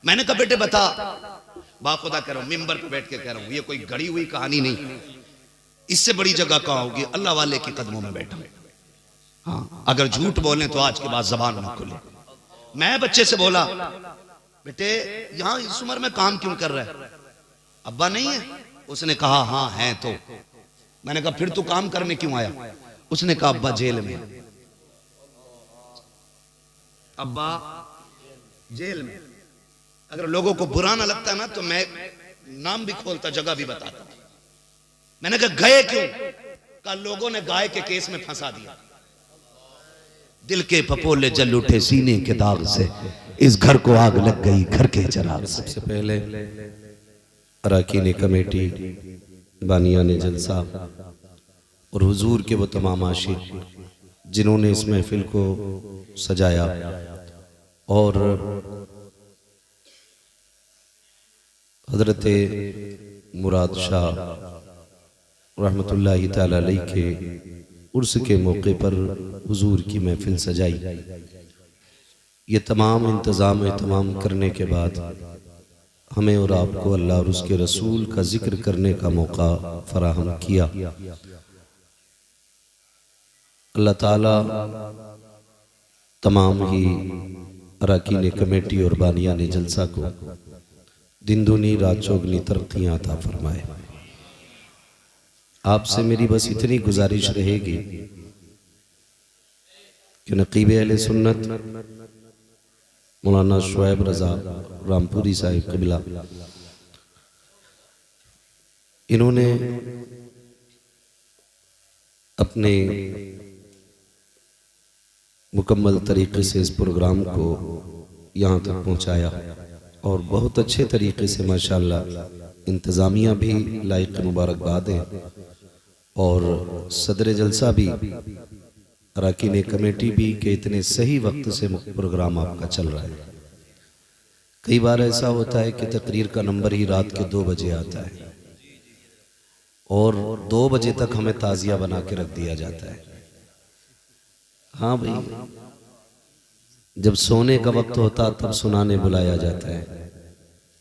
मैंने कहा बेटे बता, बाखुदा कह रहा हूं, मिंबर पे बैठ के कह रहा हूं, ये कोई गढ़ी हुई कहानी नहीं, इससे बड़ी जगह कहां होगी, अल्लाह वाले के कदमों में बैठा। हाँ, अगर झूठ बोले तो आज के बाद जबान ना खुले। मैं बच्चे से बोला, बेटे यहां इस उम्र में काम क्यों कर रहा है, अब्बा नहीं है? उसने कहा हाँ है। तो मैंने कहा फिर तू काम करने क्यों आया? उसने कहा अब्बा जेल में। अब्बा जेल में। अगर लोगों को बुरा ना लगता ना तो मैं नाम भी खोलता, जगह भी बताता। मैंने कहा गए क्यों? कहा लोगों ने गाय के केस में फंसा दिया। दिल के पपोले जल उठे सीने के दाग से, इस घर को आग लग गई घर के चिराग से। सबसे पहले अरकान कमेटी, बानियान जलसा और हुजूर के वो तमाम आशिक जिन्होंने इस महफिल को सजाया, और हजरत मुराद शाह रहमतुल्लाहि ताला अलैहि के उर्स के मौके पर हुजूर की महफिल सजाई। ये तमाम इंतज़ाम तमाम करने के बाद हमें और आपको अल्लाह और उसके रसूल का जिक्र करने का मौका फराहम किया। अल्लाह ताला तमाम ही अरकान कमेटी और बानियान जलसा को दिन दूनी रात चौगनी तरक्कियां अता फरमाए। आपसे मेरी बस इतनी गुजारिश रहेगी कि नकीब अहले सुन्नत मौलाना शुएब रजा रामपुरी साहिब क़िबला, इन्होंने अपने मुकम्मल तरीके से इस प्रोग्राम को यहाँ तक पहुँचाया और बहुत अच्छे तरीके से माशाअल्लाह इंतज़ामिया भी लायक मुबारकबाद है और सदर जलसा भी, अरकान कमेटी भी कि इतने सही वक्त से प्रोग्राम आपका चल रहा है। कई बार ऐसा होता है कि तकरीर का नंबर ही रात के 2 बजे आता है और 2 बजे तक हमें ताज़िया बना के रख दिया जाता है। हाँ भाई, जब सोने का वक्त होता तब सुनाने बुलाया जाता है,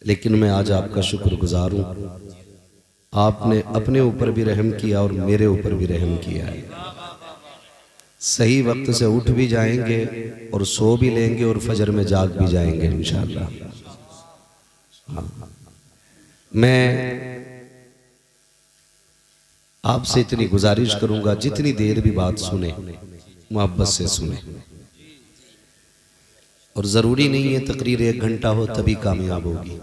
लेकिन मैं आज आपका शुक्रगुजार हूँ। आपने अपने ऊपर भी रहम किया और मेरे ऊपर भी रहम किया है। सही वक्त से उठ भी जाएंगे और सो भी लेंगे और फजर में जाग भी जाएंगे इंशाअल्लाह। हाँ, मैं आपसे इतनी गुजारिश करूंगा, जितनी देर भी बात सुने मोहब्बत से सुने, और ज़रूरी नहीं है तकरीर 1 घंटा हो तभी कामयाब होगी।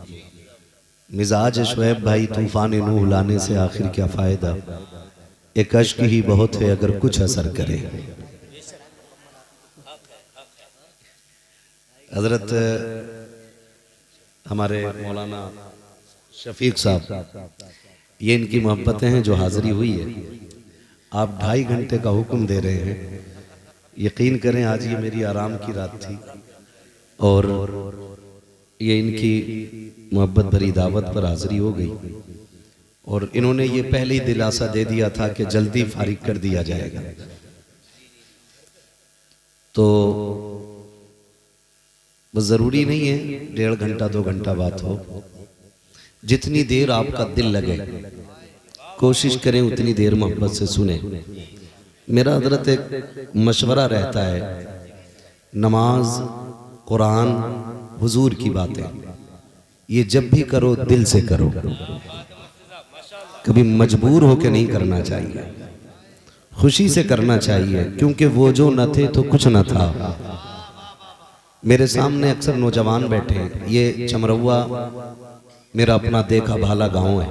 मिजाज शुएब भाई तूफान नूह लाने से आखिर क्या फ़ायदा, एक अश्क ही बहुत है अगर कुछ असर करे। हजरत हमारे मौलाना शफीक साहब, ये इनकी मोहब्बतें हैं जो हाज़िरी हुई है। आप 2.5 घंटे का हुक्म दे रहे हैं, यकीन करें आज ये मेरी आराम की रात थी और ये इनकी मोहब्बत भरी दावत पर हाज़िरी हो गई और इन्होंने ये पहले ही दिलासा दे दिया था कि जल्दी फारिग कर दिया जाएगा। तो बस ज़रूरी नहीं है 1.5 घंटा 2 घंटा बात हो, जितनी देर आपका दिल लगे कोशिश करें उतनी देर मोहब्बत से सुने। मेरा हजरत एक मशवरा रहता है, नमाज, कुरान, हुजूर की बातें, ये जब भी करो दिल से करो, कभी मजबूर होकर नहीं करना चाहिए, खुशी से करना चाहिए, क्योंकि वो जो न थे तो कुछ न था। मेरे सामने अक्सर नौजवान बैठे हैं, ये चमरौआ मेरा अपना देखा भाला गांव है।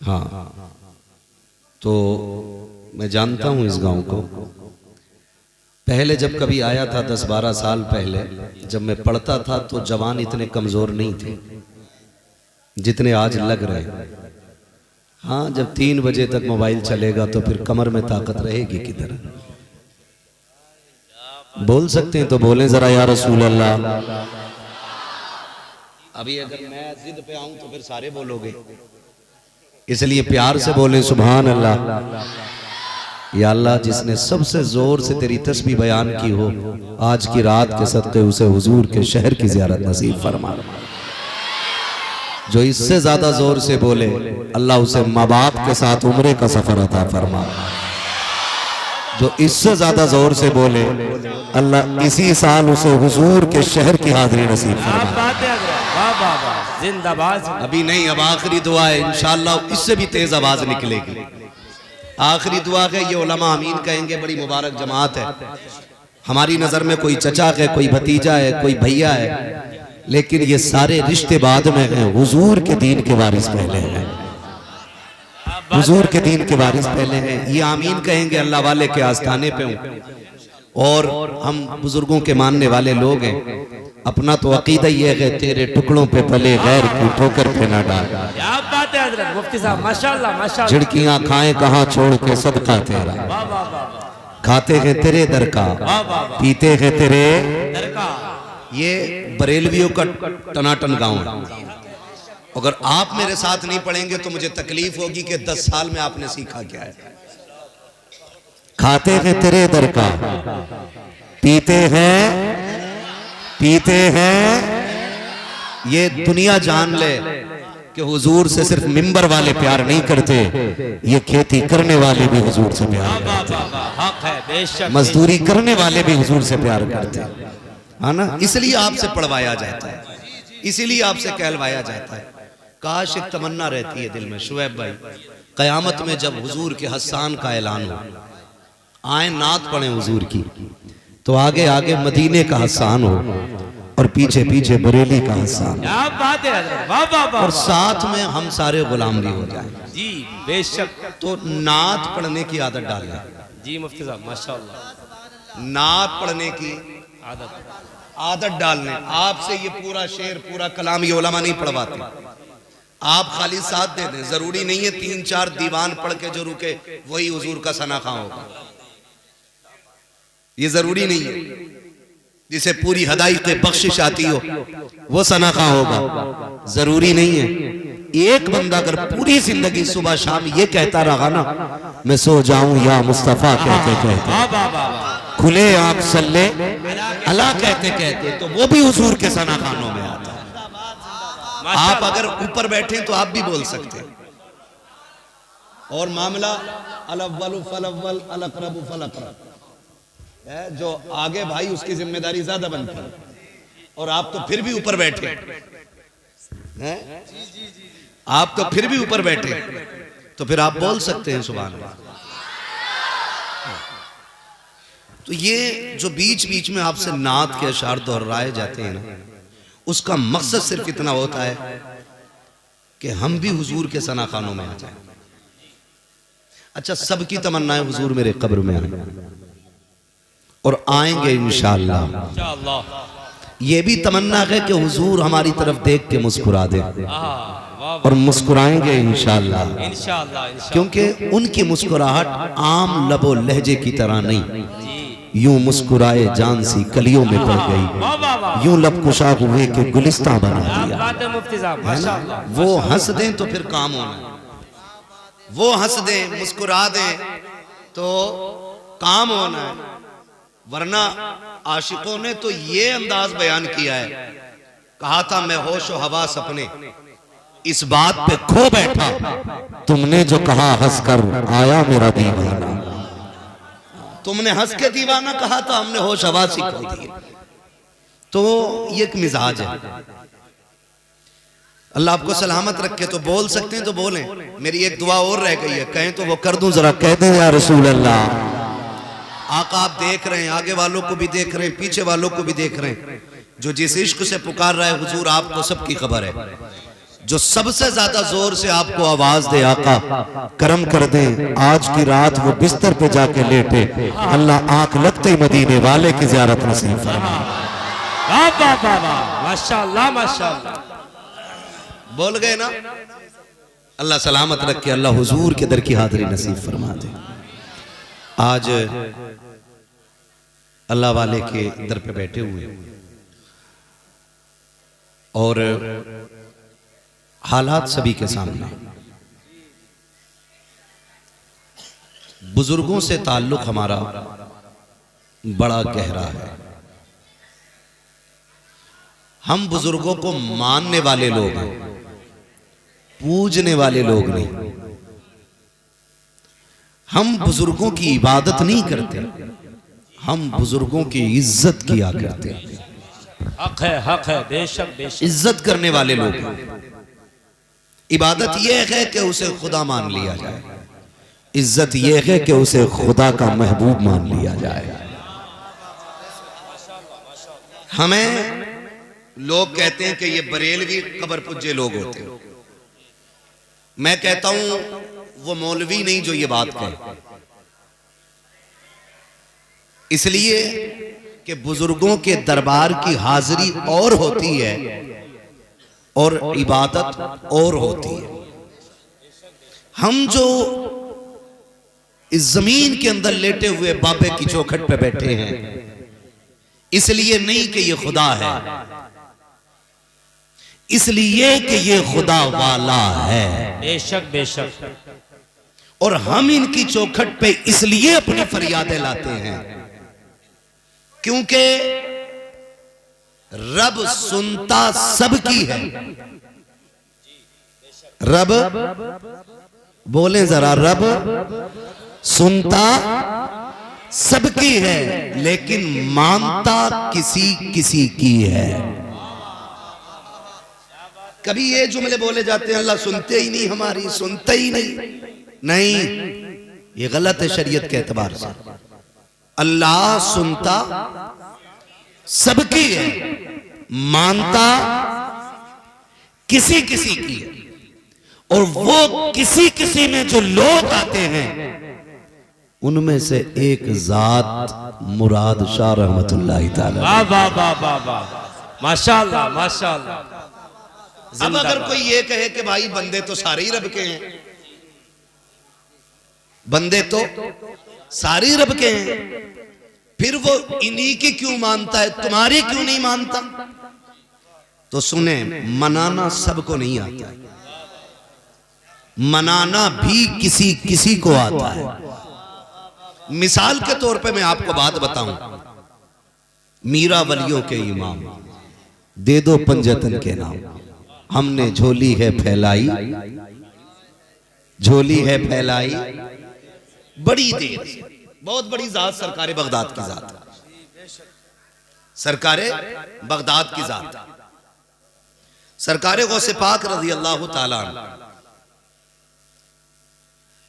हाँ, तो मैं जानता हूँ इस गांव को। पहले जब कभी आया था 10-12 साल पहले, जब मैं पढ़ता था तो जवान इतने कमज़ोर नहीं थे जितने आज लग रहे हैं। हाँ, जब 3 बजे तक मोबाइल चलेगा तो फिर कमर में ताकत रहेगी किधर। बोल सकते हैं तो बोलें ज़रा या रसूल अल्लाह। अभी अगर मैं जिद पे आऊं तो फिर सारे बोलोगे, इसलिए प्यार से बोलें सुभान अल्लाह। या अल्लाह जिसने सबसे जोर से तेरी तस्बीह बयान की हो, आज की रात के सदक़े उसे हुजूर के शहर की ज़ियारत नसीब फरमा। जो इससे ज्यादा जोर से बोले, अल्लाह उसे माँ बाप के साथ उम्रे का सफर अता फरमा। जो इससे ज्यादा जोर से बोले, अल्लाह इसी साल उसे हुजूर के शहर की हाजिरी नसीब फरमा। जिंदाबाद। अभी नहीं, अब आखिरी दुआ है, इंशाअल्लाह इससे भी तेज आवाज निकलेगी। आखिरी दुआ है, ये उलमा आमीन कहेंगे, बड़ी मुबारक जमात है। हमारी नजर में कोई चचा है, कोई भतीजा है, कोई भैया है, लेकिन ये सारे रिश्ते बाद में हैं। हुजूर के दीन के वारिस पहले हैं, हुजूर के दीन के वारिस पहले हैं। ये आमीन कहेंगे अल्लाह वाले के आस्थाने पे हूं। और हम बुजुर्गों के मानने वाले लोग हैं। अपना तो अकीदा ये है, तेरे टुकड़ों पे पले गैर की ठोकर पे ना डाल। क्या बात है हजरत मुफ्ती साहब, माशाल्लाह माशाल्लाह। झिड़कियां खाएं कहाँ छोड़ के सदका तेरा, खाते हैं तेरे दर का, पीते हैं तेरे दर का। ये बरेलवियों का टनाटन गांव है। अगर आप मेरे साथ नहीं पढ़ेंगे तो मुझे तकलीफ होगी कि 10 साल में आपने सीखा क्या है। खाते हैं तेरे दर का, पीते हैं। ये दुनिया जान ले कि हुजूर से सिर्फ मिंबर वाले प्यार नहीं करते, ये खेती करने वाले भी हुजूर से प्यार करते, हक है बेशक। मजदूरी करने वाले भी हुजूर से प्यार करते हैं, है ना। इसलिए आपसे पढ़वाया जाता है, इसीलिए आपसे कहलवाया जाता है। काश एक तमन्ना रहती है दिल में, शुएब भाई, कयामत में जब हुजूर के हस्सान का ऐलान हो, आए नात पढ़े हुजूर की, तो आगे आगे मदीने का हस्सान हो और पीछे पीछे बरेली का हस्सान। क्या बात है हजरत, वाह वाह वाह। और साथ में हम सारे गुलाम भी हो जाएं। जी बेशक। तो नात पढ़ने की आदत डालें। जी मुफ्ती साहब माशाल्लाह। नात पढ़ने की आदत डालने। आपसे ये पूरा शेर पूरा कलाम ये उलमा नहीं पढ़वाते, आप खाली साथ दे दें। जरूरी नहीं है 3-4 दीवान पढ़ के जो रुके वही हुजूर का सनाखा होगा, ये जरूरी नहीं है। जिसे पूरी हदायत बख्शिश आती हो वो सनाखा होगा, जरूरी नहीं है। एक बंदा अगर पूरी जिंदगी सुबह शाम ये कहता रहा ना, मैं सो जाऊं या मुस्तफा कहते कहते, खुले आंख सल्ले अला कहते कहते, तो वो भी हुजूर के सनाखानों में आता है। आप अगर ऊपर बैठे तो आप भी बोल सकते हैं। और मामला अलअव्वलु फलअव्वल अलअक़रबु फलअक़रब है, जो आगे भाई उसकी जिम्मेदारी ज्यादा बनती है, और आप तो फिर भी ऊपर बैठे हैं, आप तो फिर भी ऊपर बैठे, तो फिर आप बोल सकते हैं सुभान अल्लाह। तो ये जो बीच बीच में आपसे नात के अशार दोहराए जाते हैं ना, उसका मकसद सिर्फ इतना होता है कि हम भी हुजूर के सनाखानों में आ जाएं। अच्छा, सबकी तमन्नाएं हुजूर मेरे कब्र में आए और आएंगे इंशाअल्लाह। ये भी तमन्ना है कि हुजूर हमारी तरफ देख के मुस्कुरा दे और मुस्कुराएंगे इंशाअल्लाह। क्योंकि उनकी मुस्कुराहट आम लबो लहजे की तरह नहीं, यूं मुस्कुराए जान सी कलियों में पड़ गई, यूं लब कुशा हुए के गुलिस्तां बना दिया। वो हंस दें तो फिर काम होना, वो हंस दें मुस्कुरा दें तो काम होना है। वरना आशिकों ने तो ये अंदाज बयान किया है, कहा था मैं होश और हवास अपने इस बात पे खो बैठा, तुमने जो कहा हंस कर आया मेरा दीवाना। तुमने हंस के दीवाना कहा था, हमने होश हवास ही खो दिए। तो ये एक मिजाज है। अल्लाह आपको सलामत रखे। तो बोल सकते हैं तो बोलें। मेरी एक दुआ और रह गई है, कहें तो वो कर दूं, जरा कह दें या रसूल अल्लाह। आका आप देख रहे हैं, आगे वालों को भी देख रहे हैं, पीछे वालों को भी देख रहे हैं। जो जिस इश्क से पुकार रहा है हुजूर, आपको सबकी खबर है। जो सबसे ज्यादा जोर से आपको आवाज दे, आका करम कर दें, आज की रात वो बिस्तर पे जाके लेटे, अल्लाह आंख लगते ही मदीने वाले की ज़ियारत नसीब फरमाए। माशाअल्लाह माशाअल्लाह। बोल गए ना। अल्लाह सलामत रखे, अल्लाह हुजूर के दर की हाजिरी नसीब फरमा दे। आज अल्लाह वाले के दर पे बैठे हुए और हालात सभी के सामने, बुजुर्गों से ताल्लुक हमारा बड़ा गहरा है। हम बुजुर्गों को मानने वाले लोग हैं, पूजने वाले लोग नहीं। हम बुजुर्गों की इबादत नहीं करते, हम बुजुर्गों की इज्जत किया करते हैं। हक है, बेशक बेशक। इज्जत करने वाले लोग हैं। इबादत यह है कि उसे खुदा मान लिया जाए, इज्जत यह है कि उसे खुदा का महबूब मान लिया जाए। हमें लोग कहते हैं कि ये बरेलवी कब्र पुज्जे लोग होते हैं। मैं कहता हूं वो मौलवी नहीं जो ये बात कहे, इसलिए कि बुजुर्गों के दरबार की हाजिरी और होती है और इबादत और होती है। हम जो इस जमीन के अंदर लेटे हुए बाबे की चौखट पे बैठे हैं, इसलिए नहीं कि ये खुदा है, इसलिए कि ये खुदा वाला है। बेशक बेशक। और हम इनकी चौखट पे इसलिए अपनी फरियादें लाते हैं क्योंकि रब सुनता सबकी है। रब बोले जरा, रब सुनता सबकी है लेकिन मानता किसी किसी की है। कभी ये जुमले बोले जाते हैं, अल्लाह सुनते ही नहीं, हमारी सुनते ही नहीं, ये गलत है शरीयत के एतबार से। अल्लाह सुनता सबकी है, मानता किसी किसी की है। और वो किसी किसी में जो लोग आते हैं उनमें से एक जात मुराद शाह रहमतुल्लाह तआला। वाह वाह वाह वाह वाह, माशाअल्लाह माशाअल्लाह। अब अगर कोई ये कहे कि भाई बंदे तो सारे ही रब के हैं, बंदे तो सारे ही रब के हैं, फिर वो इन्हीं की क्यों मानता है, तुम्हारी क्यों नहीं मानता? तो सुने, मनाना सबको नहीं आता, मनाना भी किसी किसी को आता है। मिसाल के तौर पे मैं आपको बात बताऊं, मीरा वलियों के इमाम दे दो पंजतन के नाम, हमने झोली है फैलाई, झोली है फैलाई बड़ी देर, बहुत बड़ी जात सरकारे बगदाद की जात, सरकारे बगदाद की जात, सरकारे गौसे पाक रज़ी अल्लाह ताला अन्हु।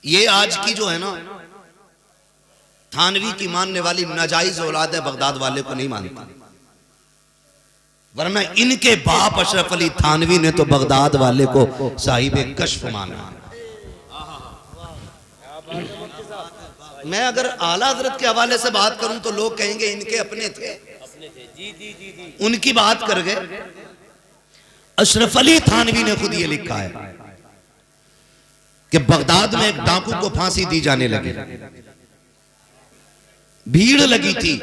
ये आज की जो है ना थानवी की मानने वाली नाजायज औलाद है, बगदाद वाले को नहीं मानती, वरना इनके बाप अशरफ अली थानवी ने तो बगदाद वाले को साहिबे कश्फ माना। मैं अगर आला हजरत के हवाले से बात करूं तो लोग कहेंगे इनके अपने थे, उनकी बात कर गए। अशरफ अली थानवी ने खुद ये लिखा है कि बगदाद में एक डाकू को फांसी दी जाने लगी, भीड़ लगी थी,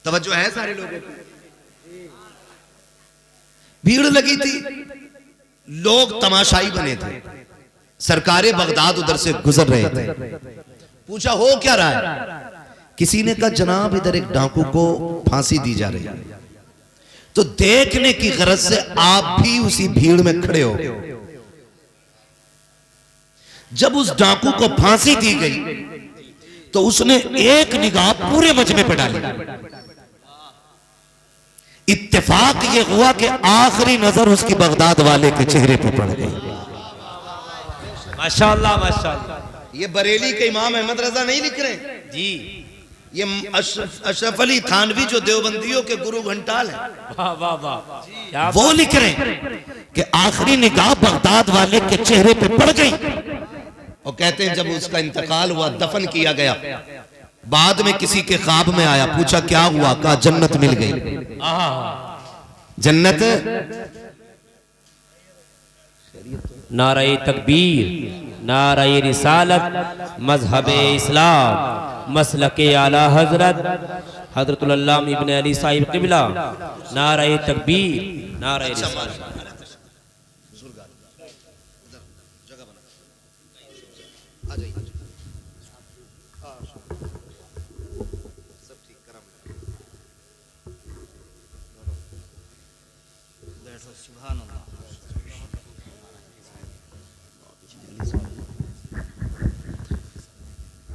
तवज्जो है सारे लोगों की, भीड़ लगी थी, लोग तमाशाई बने थे, सरकारे बगदाद उधर से गुजर रहे थे। पूछा हो क्या रहा है? किसी ने कहा जनाब इधर एक डाकू को फांसी दी जा रही है। तो देखने की गरज से आप भी उसी भीड़ में खड़े हो। जब उस डाकू को फांसी दी गई तो उसने एक निगाह पूरे मजमे पे डाली। इत्तेफाक ये हुआ कि आखिरी नजर उसकी बगदाद वाले के चेहरे पे पड़ गई। माशाअल्लाह माशाअल्लाह। ये बरेली के इमाम अहमद रजा नहीं लिख रहे जी, ये अशरफ अली थानवी जो देवबंदियों के गुरु घंटाल हैं, वाह वाह वाह, वो लिख रहे हैं कि आखिरी निगाह बगदाद वाले के चेहरे पे पड़ गई। और कहते हैं जब उसका इंतकाल हुआ, दफन किया गया, बाद में किसी के ख्वाब में आया, पूछा क्या हुआ? कहा जन्नत मिल गई, जन्नत। नारे तकबीर, नारे रिसालत, मजहबे इस्लाम, मसलके आला हजरत हजरतुल अल्लामा इब्न अली साहिब क़िबला, नारे तकबीर, नारे रिसालत।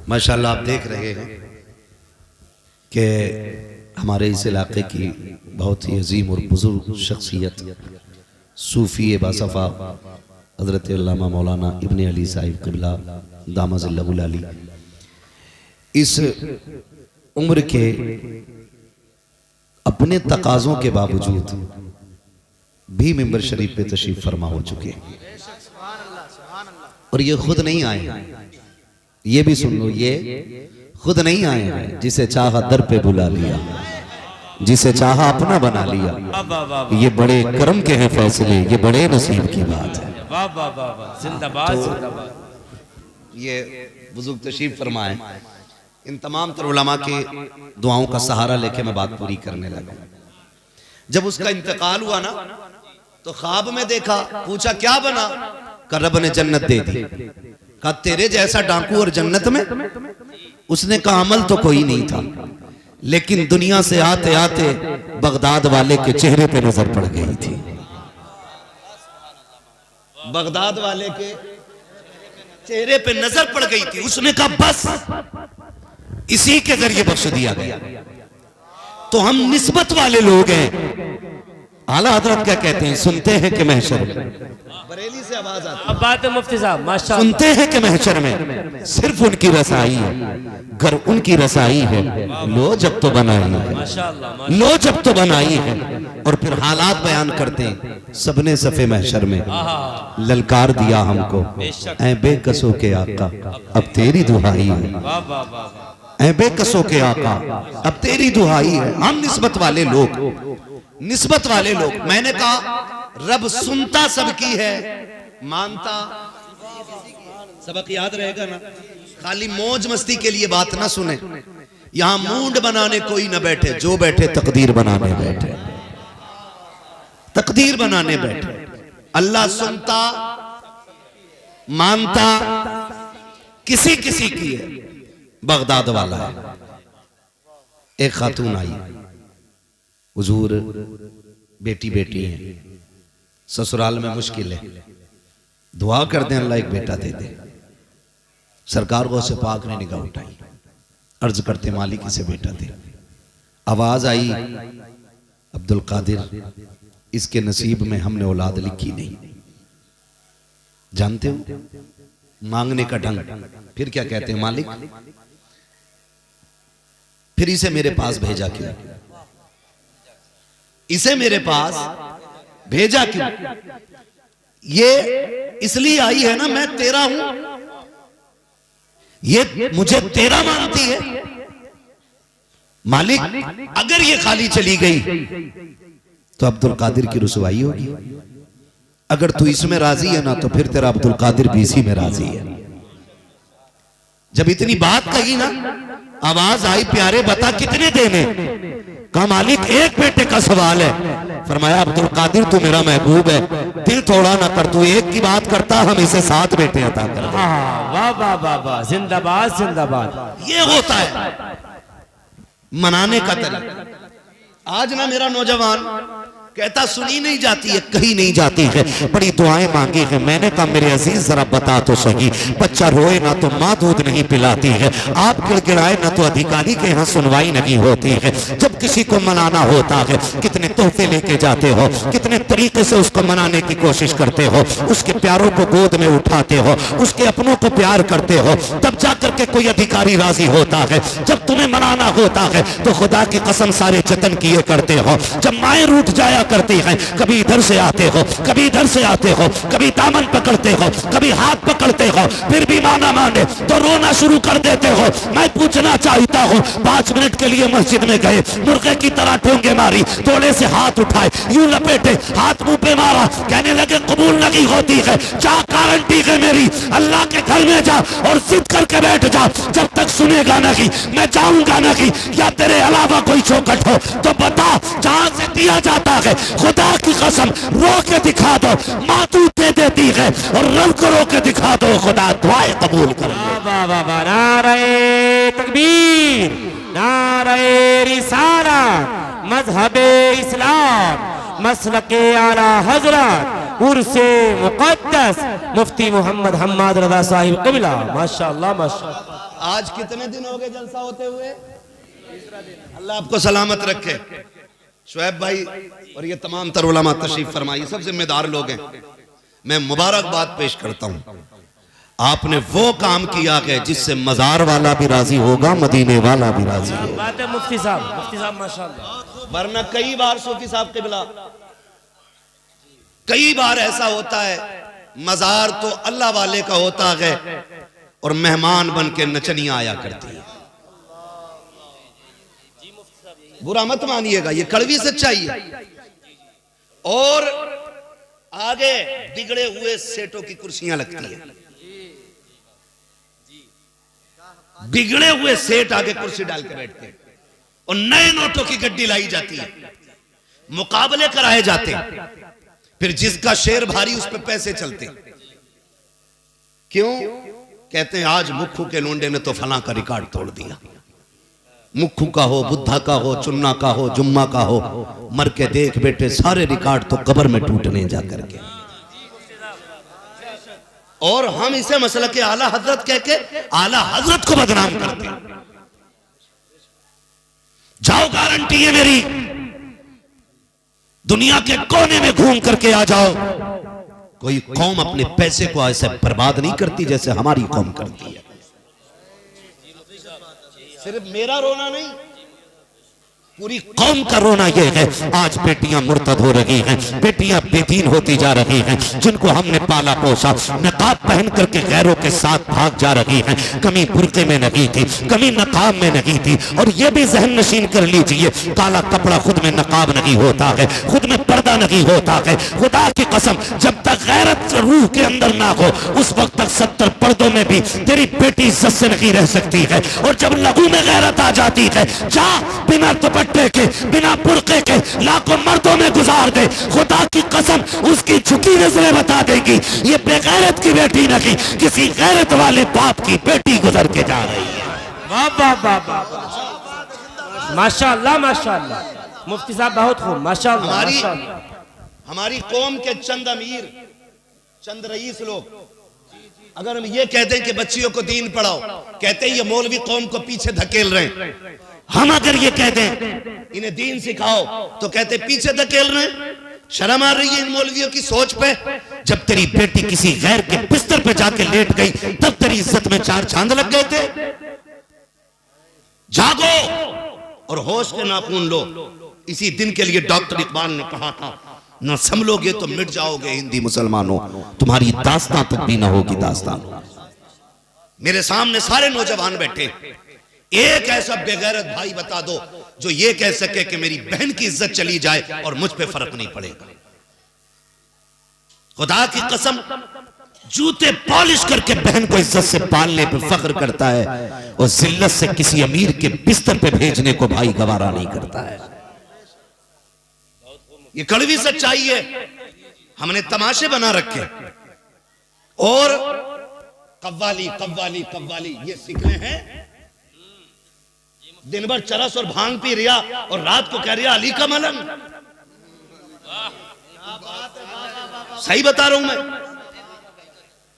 माशाल्लाह आप देख रहे हैं कि हमारे इस इलाके की बहुत ही अजीम और बुजुर्ग शख्सियत सूफ़ी बासफ़ा हज़रत अल्लामा मौलाना इब्ने अली साहिब क़िबला दामज़िल्लहुल अली इस उम्र के अपने तकाज़ों के बावजूद भी मिंबर शरीफ पे तशरीफ फरमा हो चुके हैं। और ये खुद नहीं आए हैं, ये भी सुन लो, ये खुद नहीं आए हैं, जिसे चाहा दर पे बुला लिया, जिसे चाहा अपना बना लिया। ये बड़े करम के हैं फैसले, ये बड़े नसीब की बात है। वाह वाह वाह वाह, जिंदाबाद जिंदाबाद। ये बुजुर्ग तशरीफ फरमाए, इन तमाम तर उलमा के दुआओं का सहारा लेके मैं बात पूरी करने लगा। जब उसका इंतकाल हुआ ना तो ख्वाब में देखा, पूछा क्या बना, का रब ने जन्नत दे दी। का तेरे जैसा डाकू और जन्नत में? उसने कहा अमल तो कोई नहीं था, लेकिन दुनिया से आते आते बगदाद वाले के चेहरे पे नजर पड़ गई थी। बगदाद वाले के चेहरे पे नजर पड़ गई थी। उसने कहा बस इसी के जरिए बख्श दिया गया। तो हम निस्बत वाले लोग हैं। आला हजरत क्या कहते हैं, सुनते हैं कि महशर में, बरेली से आवाज आती है, अब बात है मुफ्ती साहब माशाअल्लाह, सुनते हैं कि महशर में सिर्फ उनकी रसाई है, घर उनकी रसाई है, लो जब तो बनाई है, माशाअल्लाह, लो जब तो बनाई है। और फिर हालात बयान करते हैं, सबने सफे महशर में ललकार दिया हमको, ऐ बेकसों के आका अब तेरी दुहाई है, वाह वाह वाह, ऐ बेकसों के आका अब तेरी दुहाई है। हम निस्बत वाले लोग, निस्बत वाले लोग। मैंने कहा रब सुनता सबकी है, मानता सबक याद रहेगा ना। खाली मौज मस्ती के लिए बात ना सुने, यहां मूड बनाने कोई ना बैठे, जो बैठे तकदीर बनाने बैठे, तकदीर बनाने बैठे। अल्लाह सुनता मानता किसी किसी की है। बगदाद वाला है, एक खातून आई, हुजूर बेटी बेटी है, ससुराल में मुश्किल है, दुआ कर दें अल्लाह एक बेटा दे दे। सरकार को से पाक ने निगाह उठाई, अर्ज करते मालिक इसे बेटा दे। आवाज आई अब्दुल कादिर इसके नसीब में हमने औलाद लिखी नहीं। जानते हो मांगने का ढंग। फिर क्या कहते हैं, मालिक फिर इसे मेरे पास भेजा क्यों, इसे मेरे पास भेजा क्यों? ये इसलिए आई है ना, मैं तेरा हूं, ये मुझे तेरा मानती है। मालिक अगर ये खाली चली गई तो अब्दुल कादिर की रुसवाई होगी। अगर तू इसमें राजी है ना, तो फिर तेरा अब्दुल कादिर भी इसी में राजी है। जब इतनी बात कही ना, आवाज आई प्यारे बता कितने देने? कहा मालिक एक बेटे का सवाल है। फरमाया अब्दुल कादिर तू मेरा महबूब है, दिल थोड़ा ना कर, तू एक की बात करता हम इसे 7 बेटे अता कर। वाह वाह वाह वाह, जिंदाबाद जिंदाबाद। ये होता है मनाने का तरीका। आज ना मेरा नौजवान कहता सुनी नहीं जाती है, कहीं नहीं जाती है, बड़ी दुआएं मांगी है। मैंने कहा मेरे अजीज जरा बता तो सही, बच्चा रोए ना तो माँ दूध नहीं पिलाती है, आप गिड़गिड़ाए ना तो अधिकारी के यहाँ सुनवाई नहीं होती है। जब किसी को मनाना होता है कितने तोहफे लेके जाते हो, कितने तरीके से उसको मनाने की कोशिश करते हो, उसके प्यारों को गोद में उठाते हो, उसके अपनों को प्यार करते हो, तब जाकर के कोई अधिकारी राजी होता है। जब तुम्हें मनाना होता है तो खुदा की कसम सारे जतन किए करते हो। जब माएँ रूठ जाया करती हैं, कभी इधर से आते हो, कभी इधर से आते हो, कभी दामन पकड़ते हो, कभी हाथ पकड़ते हो, फिर भी माना माने तो रोना शुरू कर देते हो। मैं पूछना चाहता हूँ, 5 मिनट के लिए मस्जिद में गए, मुर्गे की तरह ठोंगे मारी, थोड़े से हाथ उठाए, यूं लपेटे, हाथ मुंह पे मारा, कहने लगे कबूल नहीं होती है, जा गारंटी है मेरी, अल्लाह के घर में जा और जिद करके बैठ जा, जब तक सुनेगा नहीं मैं जाऊंगा नहीं, या तेरे अलावा कोई चौकट हो तो बता जहां से दिया जाता है। खुदा की कसम रो के दिखा दो, माँ तू दे देती है, और रब को रो के दिखा दो, खुदा दुआएं कबूल कर। वाह वाह वाह, नारे तकबीर, नारे रिसालत, मजहबे इस्लाम, मसलके आला हजरत उर्से मुक़द्दस मुफ्ती मोहम्मद हम्माद रज़ा साहिब क़िबला। माशाअल्लाह माशाअल्लाह। आज कितने दिन हो गए जलसा होते हुए? अल्लाह आपको सलामत रखे। शुएब भाई और ये तमाम तर उलमा तशरीफ फरमाइए, सब जिम्मेदार लोग हैं। मैं मुबारकबाद पेश करता हूँ। आपने वो काम किया है जिससे मजार वाला भी राजी होगा, मदीने वाला भी राजी होगा। बात है मुफ्ती साहब माशाअल्लाह। वरना कई बार सूफी साहब क़िबला, कई बार ऐसा होता है मजार तो अल्लाह वाले का होता है और मेहमान बन के नचनियां आया करती है। बुरा मत मानिएगा, ये कड़वी सच्चाई है। और आगे बिगड़े हुए सेठों की कुर्सियां लगती है। बिगड़े हुए सेठ आगे कुर्सी डाल के बैठते हैं और नए नोटों की गड्डी लाई जाती है, मुकाबले कराए जाते हैं। फिर जिसका शेर भारी उस पर पैसे चलते। क्यों? कहते हैं आज मुक्खू के लोंडे ने तो फलां का रिकॉर्ड तोड़ दिया। मुक्खू का हो, बुद्धा का हो, चुन्ना का हो, जुम्मा का हो, मर के देख बेटे सारे रिकॉर्ड तो कब्र में टूटने जा करके। और हम इसे मसला के आला हजरत कह के आला हजरत को बदनाम करते हैं। जाओ, गारंटी है मेरी, दुनिया के कोने में घूम करके आ जाओ, कोई कौम अपने पैसे को ऐसे बर्बाद नहीं करती जैसे हमारी कौम करती है। सिर्फ मेरा रोना नहीं, पूरी कौम का रोना यह है। आज बेटियां मुर्तद हो रही हैं, बेटियां बेदीन होती जा रही हैं, जिनको हमने पाला पोसा नकाब पहन करके गैरों के साथ भाग जा रही हैं। कमी बुर्के में नहीं थी, कमी नकाब में नहीं थी। और ये भी जहन नशीन कर लीजिए, काला कपड़ा खुद में नकाब नहीं होता है, खुद में पर्दा नहीं होता है। खुदा की कसम, जब तक गैरत रूह के अंदर ना हो उस वक्त तक 70 पर्दों में भी तेरी बेटी इज्जत से नहीं रह सकती है। और जब लहू में गैरत आ जाती है, जा बिना दुपट्टे के, बिना बुर्के के लाखों मर्दों में गुजार दे, खुदा की कसम उसकी झुकी नजरें बता देगी ये बेगैरत की बेटी नहीं, किसी गैरत वाले बाप की बेटी गुजर के जा रही है। वाह वाह वाह वाह, माशाअल्लाह माशाअल्लाह। मुफ्ती साहब बहुत खूब, माशाअल्लाह माशाअल्लाह। हमारी कौम के चंद अमीर, चंद रईस लोग अगर हम ये कहते हैं कि बच्चियों को दीन पढ़ाओ, कहते हैं ये मौलवी कौम को पीछे धकेल रहे हैं। हम अगर ये कह दें इन्हें दीन सिखाओ तो कहते पीछे धकेल रहे हैं। शर्म आ रही है इन मौलवियों की सोच पे। जब तेरी बेटी किसी गैर के बिस्तर पे जाके लेट गई तब तेरी इज्जत में 4 चांद लग गए थे। जागो और होश के नाखून लो। इसी दिन के लिए डॉक्टर इकबाल ने कहा था, ना संभलोगे तो मिट जाओगे हिंदी मुसलमानों, तुम्हारी दास्तां तक भी ना होगी दास्तान। मेरे सामने सारे नौजवान बैठे, एक ऐसा बेगैरत भाई बता दो जो ये कह सके कि मेरी बहन की इज्जत चली जाए और मुझ पे फर्क नहीं पड़ेगा। खुदा की कसम, जूते पॉलिश करके बहन को इज्जत से पालने पे फख्र करता है और जिल्लत से किसी अमीर के बिस्तर पे भेजने को भाई गवारा नहीं करता है। ये कड़वी सच्चाई है। हमने तमाशे बना रखे और कव्वाली कव्वाली कव्वाली ये सीख रहे हैं। दिन भर चरस और भांग पी रिया और रात को कह रिया अली का मलंग। सही बता रहा हूं मैं।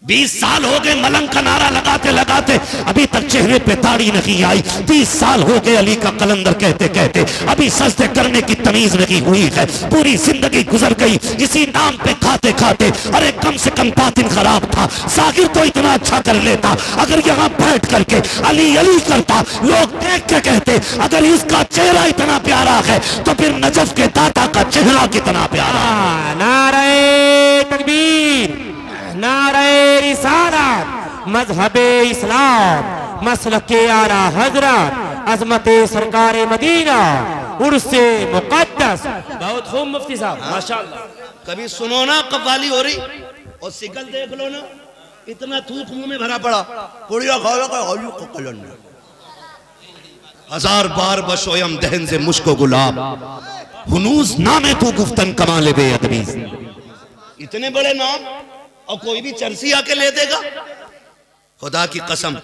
20 साल हो गए मलंग का नारा लगाते लगाते, अभी तक चेहरे पे दाढ़ी नहीं आई। 30 साल हो गए अली का कलंदर कहते कहते, अभी सजदे करने की तमीज नहीं हुई है। पूरी जिंदगी गुजर गई इसी नाम पे खाते खाते। अरे कम से कम बातिन खराब था, साकिर तो इतना अच्छा कर लेता। अगर यहाँ बैठ करके अली अली करता, लोग देख के कहते अगर इसका चेहरा इतना प्यारा है तो फिर नजफ के दाता का चेहरा कितना प्यारा। नारे तकबीर, नारे रिसालत, मजहबे इस्लाम, मसलके आला हजरत, अजमते सरकारे मदीना, उर्से मुक़द्दस। बहुत खूब मुफ्ती साहब माशाअल्लाह। कभी सुनो ना कव्वाली हो रही और सिकल देख लो ना, इतना थूक मुंह में भरा पड़ा। पुड़िया खाओ का कलन 1000 बार बशोयम दहन से मुश्को गुलाब, हुनूस नामे तू गुफ्तन कमा ले बेअदबी। इतने बड़े नाम और कोई भी चर्सी आके ले देगा। खुदा की कसम,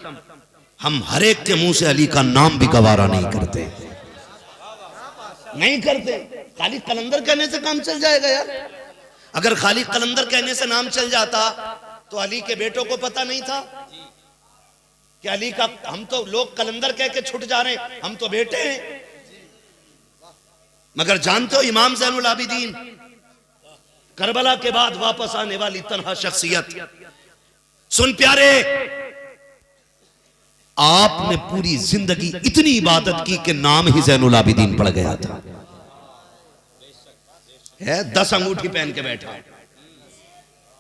हम हर एक के मुंह से अली का नाम भी गवारा नहीं करते। नहीं करते। खाली कलंदर कहने से काम चल जाएगा यार? अगर खाली कलंदर कहने से नाम चल जाता तो अली के बेटों को पता नहीं था कि अली का, हम तो लोग कलंदर कह के छुट जा रहे हैं, हम तो बेटे हैं। मगर जानते हो इमाम ज़ैनुल आबिदीन करबला के बाद वापस आने वाली तन्हा शख्सियत। सुन प्यारे, आपने पूरी जिंदगी इतनी इबादत की कि नाम ही ज़ैनुल आबिदीन पड़ गया था। है 10 अंगूठी पहन के बैठा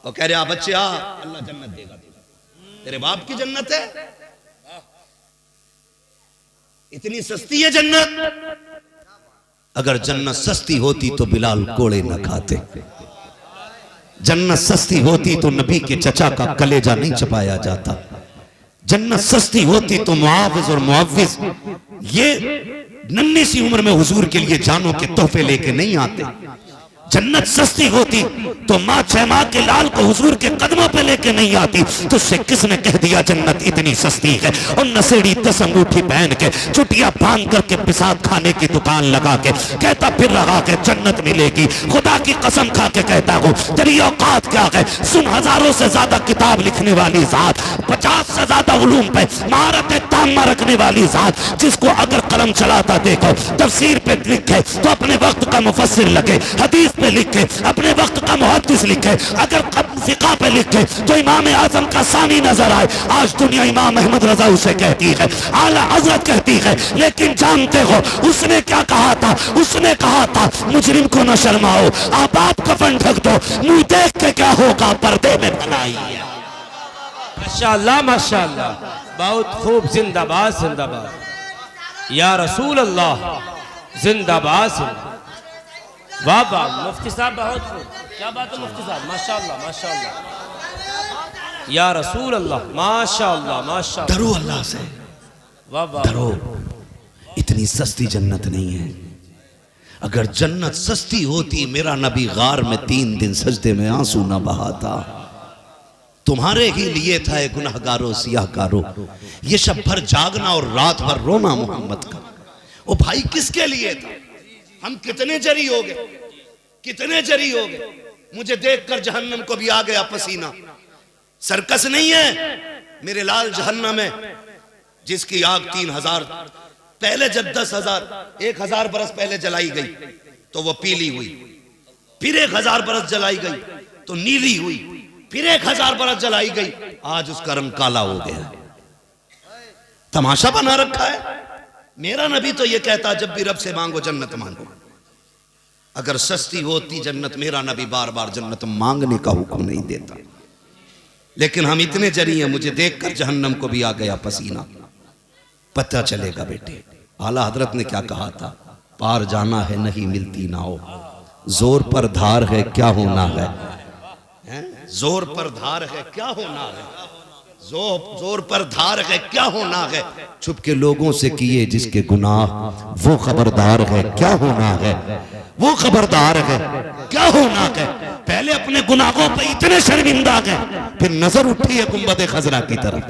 और कह रहे आ बच्चे आ, अल्लाह जन्नत देगा तेरे बाप की जन्नत है। इतनी सस्ती है जन्नत। अगर जन्नत सस्ती होती तो बिलाल कोड़े न खाते। जन्नत सस्ती होती तो नबी के चचा का कलेजा नहीं छपाया जाता। जन्नत सस्ती होती तो मुआविज और मुअव्विज ये नन्ही सी उम्र में हुजूर के लिए जानों के तोहफे लेके नहीं आते। जन्नत सस्ती होती तो माँ 6 माह के लाल को हुजूर के कदमों पे लेके नहीं आती। तुझसे किसने कह दिया जन्नत इतनी सस्ती है? और नसेड़ी 10 अंगूठी पहन के चुटिया बांध करके पिसाब खाने की दुकान लगा के कहता फिर रहा के जन्नत मिलेगी। खुदा की कसम खा के कहता हूँ तेरी औकात क्या है? सुन, हजारों से ज्यादा किताब लिखने वाली जात, 50 से ज्यादा उलूम पे महारत तामा रखने वाली जात, जिसको अगर कलम चलाता देखो तफसीर पे लिखे तो अपने वक्त का मुफस्सिर लगे, हदीस पे लिखे अपने वक्त का मुहद्दिस लिखे, अगर फिक़ा पे लिखे तो इमाम आजम का सानी नजर आए। आज दुनिया इमाम अहमद रजा उसे कहती है, आला हजरत कहती है, लेकिन जानते हो उसने क्या कहा था? उसने कहा था मुजरिम को न शर्माओ, आप कफन ढक दो, मुंह देख के क्या होगा पर्दे में बनाई। माशाअल्लाह माशाअल्लाह, बहुत खूब। जिंदाबाद जिंदाबाद या रसूल अल्लाह, जिंदाबाद जिंदाबाद। वाह वाह मुफ्ती साहब, बहुत खूब, क्या बात है मुफ्ती साहब, माशाअल्लाह माशाअल्लाह या रसूल अल्लाह, माशाअल्लाह माशाअल्लाह। डरो अल्लाह से, वाह वाह। डरो, इतनी सस्ती जन्नत नहीं है। अगर जन्नत सस्ती होती मेरा नबी गार में 3 दिन सजदे में आंसू न बहाता। तुम्हारे ही लिए था ये गुनहगारों सियाहकारों, ये शब भर जागना और रात भर रोना मोहम्मद का। ओ भाई किसके लिए था? हम कितने जरी हो गए, कितने जरी हो गए। मुझे देखकर जहन्नम को भी आ गया पसीना। सर्कस नहीं है मेरे लाल जहन्नम में, जिसकी आग 3000 पहले जब 10,000 1000 बरस पहले जलाई गई तो वो पीली हुई, फिर 1000 बरस जलाई गई तो नीली हुई, फिर 1000 बरस जलाई गई, आज उसका रंग काला हो गया। तमाशा बना रखा है। मेरा नबी तो ये कहता जब भी रब से मांगो जन्नत मांगो। अगर सस्ती होती जन्नत मेरा नबी बार बार जन्नत मांगने का हुक्म नहीं देता। लेकिन हम इतने जरी हैं, मुझे देखकर जहन्नम को भी आ गया पसीना। पता चलेगा बेटे, आला हजरत ने क्या कहा था? पार जाना है नहीं मिलती नाओ, जोर पर धार है क्या होना है? जोर पर धार है क्या होना है? जोर पर धार है क्या होना है? छुप के लोगों से किए जिसके गुनाह, वो खबरदार है क्या होना है? वो खबरदार है क्या होना है? पहले अपने गुनाहों पे इतने शर्मिंदा गए, फिर नजर उठी है गुंबद खजरा की तरफ,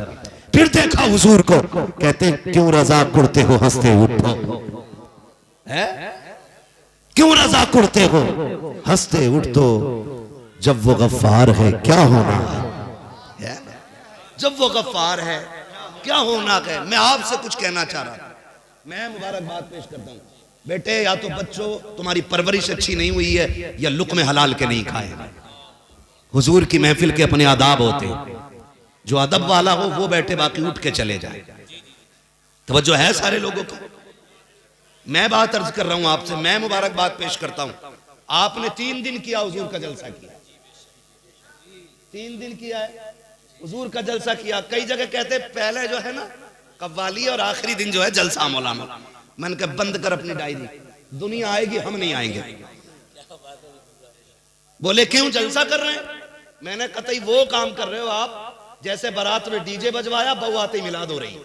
फिर देखा हुजूर को, कहते क्यों रजा कुड़ते हो हंसते उठो, क्यों रजा कुड़ते हो हंसते उठो, जब वो गफ्फार है क्या होना है? जब वो गफ्फार है क्या होना है? मैं आपसे कुछ कहना चाह रहा था। मैं मुबारकबाद पेश करता हूँ बेटे, या तो बच्चों तुम्हारी परवरिश अच्छी नहीं हुई है या लुक़्मे हलाल के नहीं खाए। हुजूर की महफिल के अपने आदाब होते हैं, जो अदब वाला हो वो बैठे, बाकी उठ के चले जाए। तवज्जो है सारे लोगों को? मैं बात अर्ज कर रहा हूं आपसे, मैं मुबारकबाद पेश करता हूं। आपने 3 दिन किया हुजूर का जलसा किया, 3 दिन किया है हुजूर का जलसा किया। कई जगह कहते पहले जो है ना कव्वाली और आखिरी दिन जो है जलसा मौलाना। मैंने कहा बंद कर अपनी डायरी, दुनिया आएगी हम नहीं आएंगे। बोले क्यों जलसा कर रहे हैं? मैंने कतई वो काम कर रहे हो आप जैसे बारात में डीजे बजवाया बहू आते मिलाद हो रही,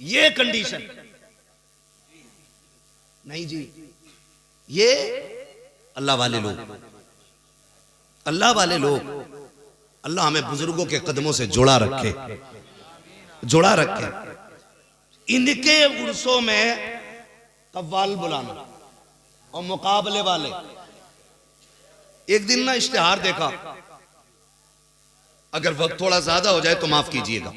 ये कंडीशन नहीं जी। ये अल्लाह वाले लोग, अल्लाह वाले लोग, अल्लाह हमें बुजुर्गों के कदमों से जुड़ा रखे, जुड़ा रखे। इनके उर्सों में कव्वाल बुलाना और मुकाबले वाले। एक दिन ना इश्तिहार देखा, अगर वक्त थोड़ा ज्यादा हो जाए तो माफ कीजिएगा,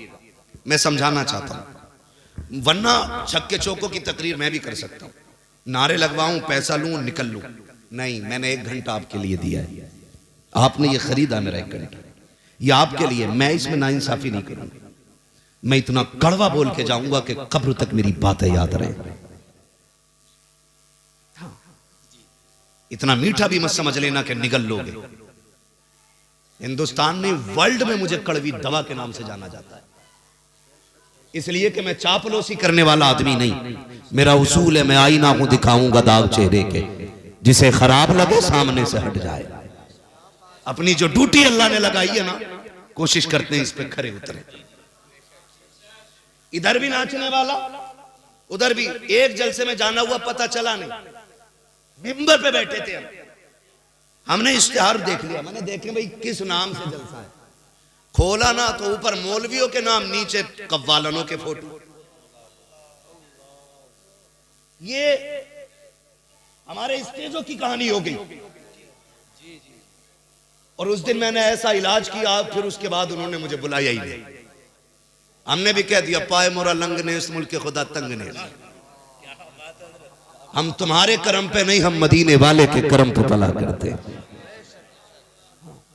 मैं समझाना चाहता हूं, वरना छक्के चौकों की तकरीर मैं भी कर सकता हूं, नारे लगवाऊं, पैसा लूं, निकल लूं। नहीं, मैंने 1 घंटा आपके लिए दिया है, आपने ये खरीदा मेरा 1 घंटा, ये आपके लिए। मैं इसमें नाइंसाफी नहीं करूंगा, मैं इतना कड़वा बोल के जाऊंगा कि कब्र तक मेरी बातें याद रहें। इतना मीठा भी मत समझ लेना कि निगल लोगे। हिंदुस्तान में, वर्ल्ड में मुझे कड़वी दवा के नाम से जाना जाता है, इसलिए कि मैं चापलूसी करने वाला आदमी नहीं। मेरा उसूल है, मैं आईना को दिखाऊंगा दाग चेहरे के, जिसे खराब लगे सामने से हट जाए। अपनी जो ड्यूटी अल्लाह ने लगाई है ना, कोशिश करते हैं इस पे खरे उतरे। इधर भी नाचने वाला, उधर भी। एक जलसे में जाना हुआ पता चला नहीं, मिंबर पे बैठे थे हमने इश्तिहार देख लिया, मैंने देखे भाई किस नाम से जलसा है, खोला ना तो ऊपर मौलवियों के नाम, नीचे कव्वालनों के फोटो। ये हमारे स्टेजों की कहानी हो गई। और उस दिन मैंने ऐसा इलाज किया, फिर उसके बाद उन्होंने मुझे बुलाया ही नहीं। हमने भी कह दिया, पाए मोरा लंग ने इस मुल्क के खुदा तंग ने। हम तुम्हारे करम पे नहीं, हम मदीने वाले के करम पे पला करते,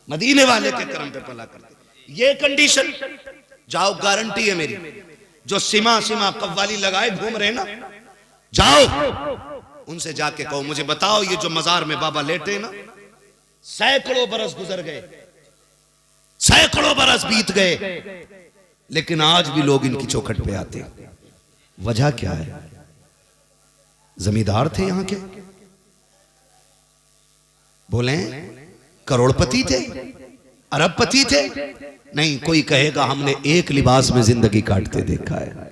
मदीने वाले के करम पे पला करते। ये कंडीशन, जाओ, गारंटी है मेरी, जो सीमा कव्वाली लगाए घूम रहे ना, जाओ उनसे जाके कहो, मुझे बताओ ये जो मजार में बाबा लेटे ना, सैकड़ों बरस गुजर गए, सैकड़ों बरस बीत गए, लेकिन आज भी लोग इनकी चौखट पे आते हैं। वजह क्या है? जमींदार थे यहां के, बोले करोड़पति थे, अरबपति थे? नहीं, कोई कहेगा हमने एक लिबास में जिंदगी काटते देखा है,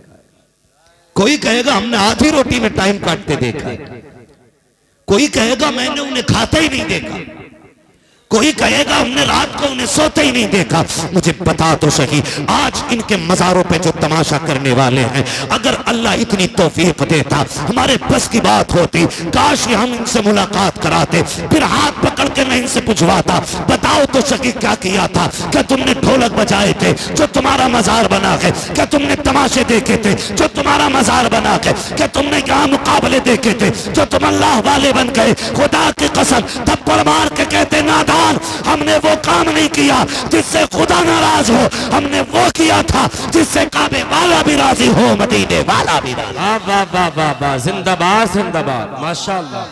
कोई कहेगा हमने आधी रोटी में टाइम काटते देखा है, कोई कहेगा मैंने उन्हें खाता ही नहीं देखा, कोई कहेगा हमने रात को उन्हें सोते ही नहीं देखा। मुझे बता तो सही, आज इनके मजारों पे जो तमाशा करने वाले हैं, अगर अल्लाह इतनी तौफीक देता, हमारे बस की बात होती, काश ही हम इनसे मुलाकात कराते, फिर हाथ पकड़ के मैं इनसे पूछवाता, बताओ तो सही क्या किया था? क्या तुमने ढोलक बजाए थे जो तुम्हारा मजार बना है? क्या तुमने तमाशे देखे थे जो तुम्हारा मजार बना है? क्या तुमने यहाँ मुकाबले देखे थे जो तुम अल्लाह वाले बन गए? खुदा की कसम, थप्पड़ मार के कहते नादान, हमने वो काम नहीं किया जिससे खुदा नाराज हो, हमने वो किया था जिससे काबे वाला भी राजी हो, मदीने वाला भी राजी। वाह वाह वाह वाह, जिंदाबाद जिंदाबाद, माशाअल्लाह।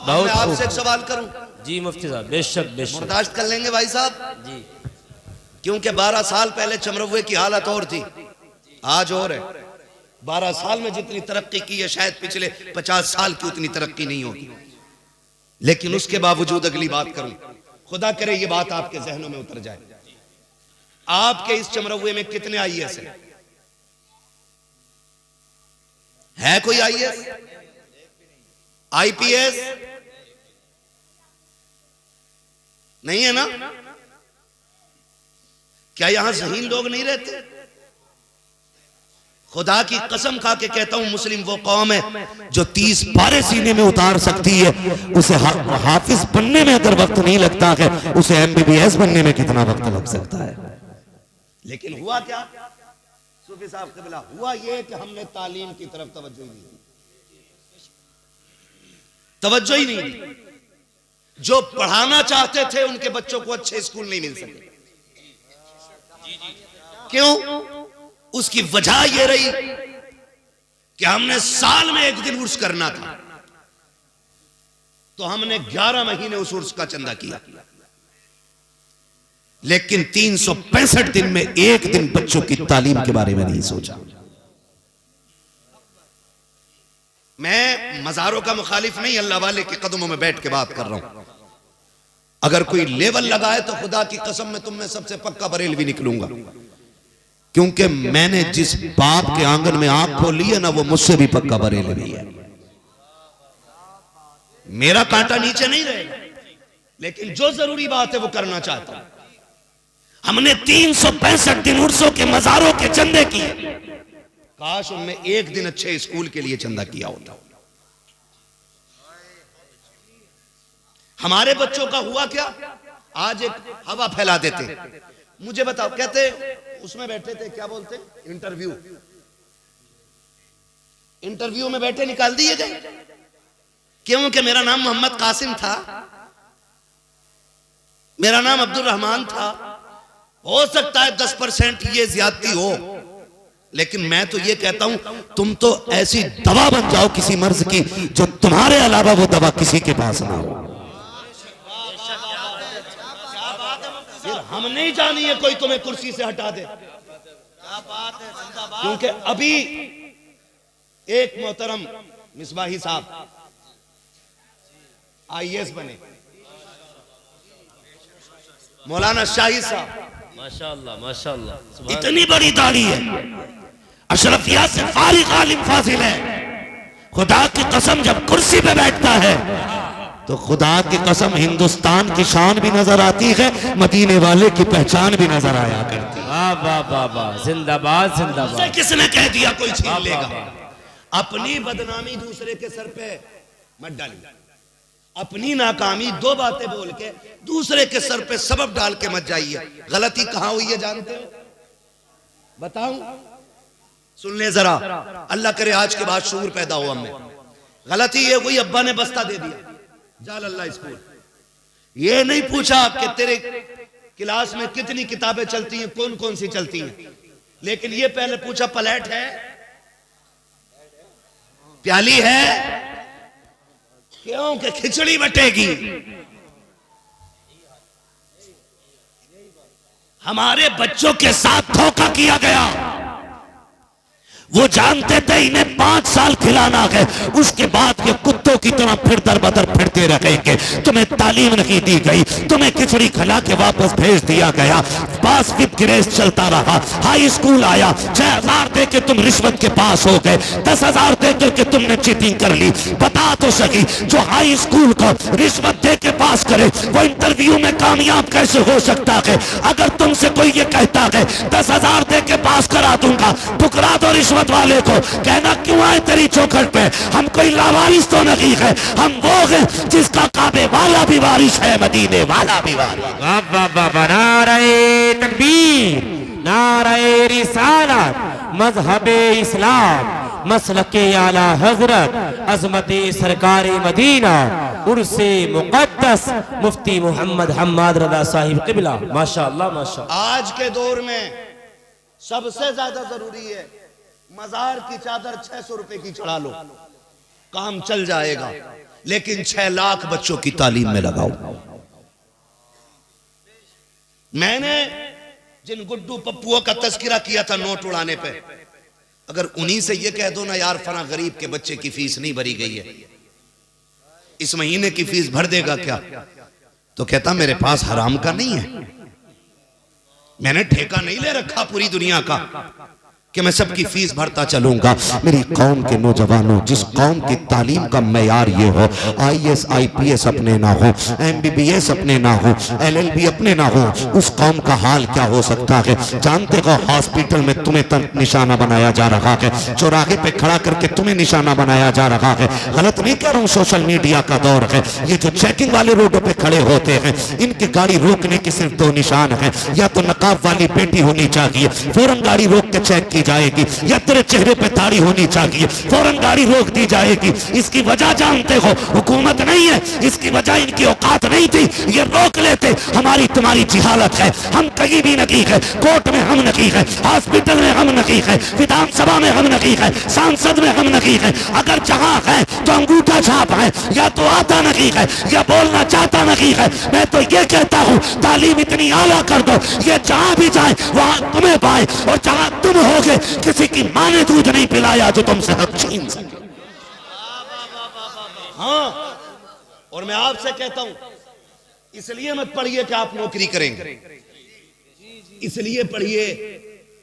बहुत मैं आपसे एक सवाल करूं? जी मुफ्ती साहब, बेशक बेशक। बर्दाश्त कर लेंगे भाई साहब जी? क्योंकि 12 साल पहले चमरवे की हालत और थी, आज और है। 12 साल में जितनी तरक्की की है, शायद पिछले 50 साल की उतनी तरक्की नहीं होगी। लेकिन उसके बावजूद अगली बात करूं, खुदा करे ये बात आपके जहनों में उतर जाए, आपके इस चमरवे में कितने आईएएस है कोई आईएएस, आईपीएस? नहीं है ना? क्या यहां ज़हीन लोग नहीं रहते? खुदा की कसम खा के कहता हूं, मुस्लिम वो कौम है जो 30 पारे सीने में उतार सकती है। उसे हाफिज बनने में अगर वक्त नहीं लगता है, उसे एमबीबीएस बनने में कितना वक्त लग सकता है। लेकिन हुआ क्या सूफी साहब क़िबला? हुआ ये कि हमने तालीम की तरफ तवज्जो ही नहीं दी, तवज्जो ही नहीं दी। जो पढ़ाना चाहते थे उनके बच्चों को अच्छे स्कूल नहीं मिल सके। क्यों? उसकी वजह यह रही कि हमने साल में 1 दिन उर्स करना था, तो हमने 11 महीने उस उर्स का चंदा किया। लेकिन 365 दिन में 1 दिन बच्चों की तालीम के बारे में नहीं सोचा। मैं मजारों का मुखालिफ नहीं, अल्लाह वाले के कदमों में बैठ के बात कर रहा हूं। अगर कोई लेवल लगाए तो खुदा की कसम में तुम में सबसे पक्का बरेलवी निकलूंगा, क्योंकि मैंने जिस बाप के आंगन में आंख खोली है ना, वो मुझसे भी पक्का बरेलवी है। मेरा कांटा नीचे नहीं रहेगा, लेकिन जो जरूरी बात है वो करना चाहता हूं। हमने 365 दिन उर्सों के मजारों के चंदे किए, काश उनने एक दिन अच्छे स्कूल के लिए चंदा किया होता। हमारे बच्चों का हुआ क्या, आज एक हवा फैला देते। मुझे बताओ, कहते उसमें बैठे थे, क्या बोलते, इंटरव्यू में बैठे, निकाल दिए गए। क्यों कि मेरा नाम मोहम्मद कासिम था, मेरा नाम अब्दुल रहमान था। हो सकता है 10% ये ज्यादती हो, लेकिन मैं तो ये कहता हूं तुम तो ऐसी दवा बन जाओ किसी मर्ज की जो तुम्हारे अलावा वो दवा किसी के पास ना हो। फिर हम नहीं चाहिए कोई तुम्हें कुर्सी से हटा दे, क्योंकि अभी एक मोहतरम मिसबाही साहब IAS बने, मौलाना शाही साहब, माशाअल्लाह माशाअल्लाह, इतनी बड़ी दाढ़ी है, अशरफिया से फारिग आलिम फाजिल है। खुदा की कसम जब कुर्सी पे बैठता है तो खुदा की कसम हिंदुस्तान की शान भी नजर आती है, मदीने वाले की पहचान भी नजर आया करती है। वाह वाह वाह वाह, जिंदाबाद जिंदाबाद। किसने कह दिया कोई छीन लेगा? अपनी बदनामी दूसरे के सर पे मत डालिए, अपनी नाकामी दो बातें बोल के दूसरे के सर पे सबब डाल के मत जाइए। गलती कहां हुई है जानते हो? बताऊं? सुन ले जरा, अल्लाह करे आज के बाद शूर पैदा हो हमें। गलती ये हुई, अब्बा ने बस्ता दे दिया, जाल अल्लाह स्कूल। ये नहीं पूछा कि तेरे क्लास में कितनी किताबें चलती हैं, कौन कौन सी चलती हैं, लेकिन ये पहले पूछा प्लेट है, प्याली है, क्यों कि खिचड़ी बटेगी। हमारे बच्चों के साथ धोखा किया गया। वो जानते थे इन्हें 5 साल खिलाना है, उसके बाद ये कुत्तों की तरह फिर दर बदर फिरते रहेंगे। तुम्हें तालीम नहीं दी गई, तुम्हें खिचड़ी खिला के वापस भेज दिया गया। पास विद ग्रेस चलता रहा, हाई स्कूल आया, 6000 दे के तुम रिश्वत के पास हो गए, 10,000 दे करके तुमने चीटिंग कर ली। बता तो सही, जो हाई स्कूल को रिश्वत दे के पास करे वो इंटरव्यू में कामयाब कैसे हो सकता है? अगर तुमसे कोई ये कहता है 10,000 दे के पास करा दूंगा, ठुकरा दो रिश्वत वाले को। कहना क्यों आए तेरी चौखट पे? हम कोई लावारिस तो नहीं है, हम वो हैं जिसका काबे वाला भी वारिस है, मदीने वाला भी वारिस। वाह वाह वाह, नारे तकबीर, नारे रिसालत, मजहबे इस्लाम, मसलके आला हजरत, अजमते सरकारे मदीना, उर्से मुकद्दस मुफ्ती मोहम्मद हम्माद रजा साहिब किबला। माशाअल्लाह माशाअल्लाह। आज के दौर में सबसे ज्यादा जरूरी है मजार की चादर 600 रुपए की चढ़ा लो, काम चल जाएगा, लेकिन 6 लाख बच्चों की तालीम में लगाओ। मैंने जिन गुड्डू पप्पुओं का तस्करा किया था नोट उड़ाने पे, अगर उन्हीं से ये कह दो ना यार फला गरीब के बच्चे की फीस नहीं भरी गई है, इस महीने की फीस भर देगा क्या? तो कहता मेरे पास हराम का नहीं है, मैंने ठेका नहीं ले रखा पूरी दुनिया का कि मैं सबकी फीस भरता चलूंगा। मेरी कौम के नौजवानों, जिस कौम की तालीम का मैयार ये हो, IAS IPS अपने ना हो, MBBS अपने ना हो, LLB अपने ना हो, उस कौम का हाल क्या हो सकता है? जानते हो हॉस्पिटल में तुम्हें तक निशाना बनाया जा रहा है, चौराहे पे खड़ा करके तुम्हें निशाना बनाया जा रहा है। गलत नहीं कह रहा हूँ, सोशल मीडिया का दौर है। ये जो चेकिंग वाले रोडों पे खड़े होते हैं, इनकी गाड़ी रोकने के सिर्फ 2 निशान है, या तो नकाब वाली बेटी होनी चाहिए, फौरन गाड़ी रोक के चेक जाएगी, या तेरे चेहरे पे दाढ़ी होनी चाहिए, फौरन गाड़ी रोक दी जाएगी। इसकी वजह जानते हो? हुकूमत नहीं है, इसकी वजह इनकी औकात नहीं थी, ये रोक लेते। हमारी तुम्हारी जिहालत है, हम कहीं भी नहीं है, कोर्ट में हम नहीं है, हॉस्पिटल में हम नहीं है, विधानसभा में हम नहीं है, सांसद में हम नहीं है। अगर जहां है तो अंगूठा छाप है, या तो आता नहीं है या बोलना चाहता नहीं है। मैं तो ये कहता हूँ तालीम इतनी आला कर दो, ये जहां भी जाए वहां तुम्हें पाए, और जहां तुम होगे किसी की मां ने दूध नहीं पिलाया तो तुमसे हक छीन सके। हाँ, और मैं आपसे कहता हूं इसलिए मत पढ़िए कि आप नौकरी करेंगे, इसलिए पढ़िए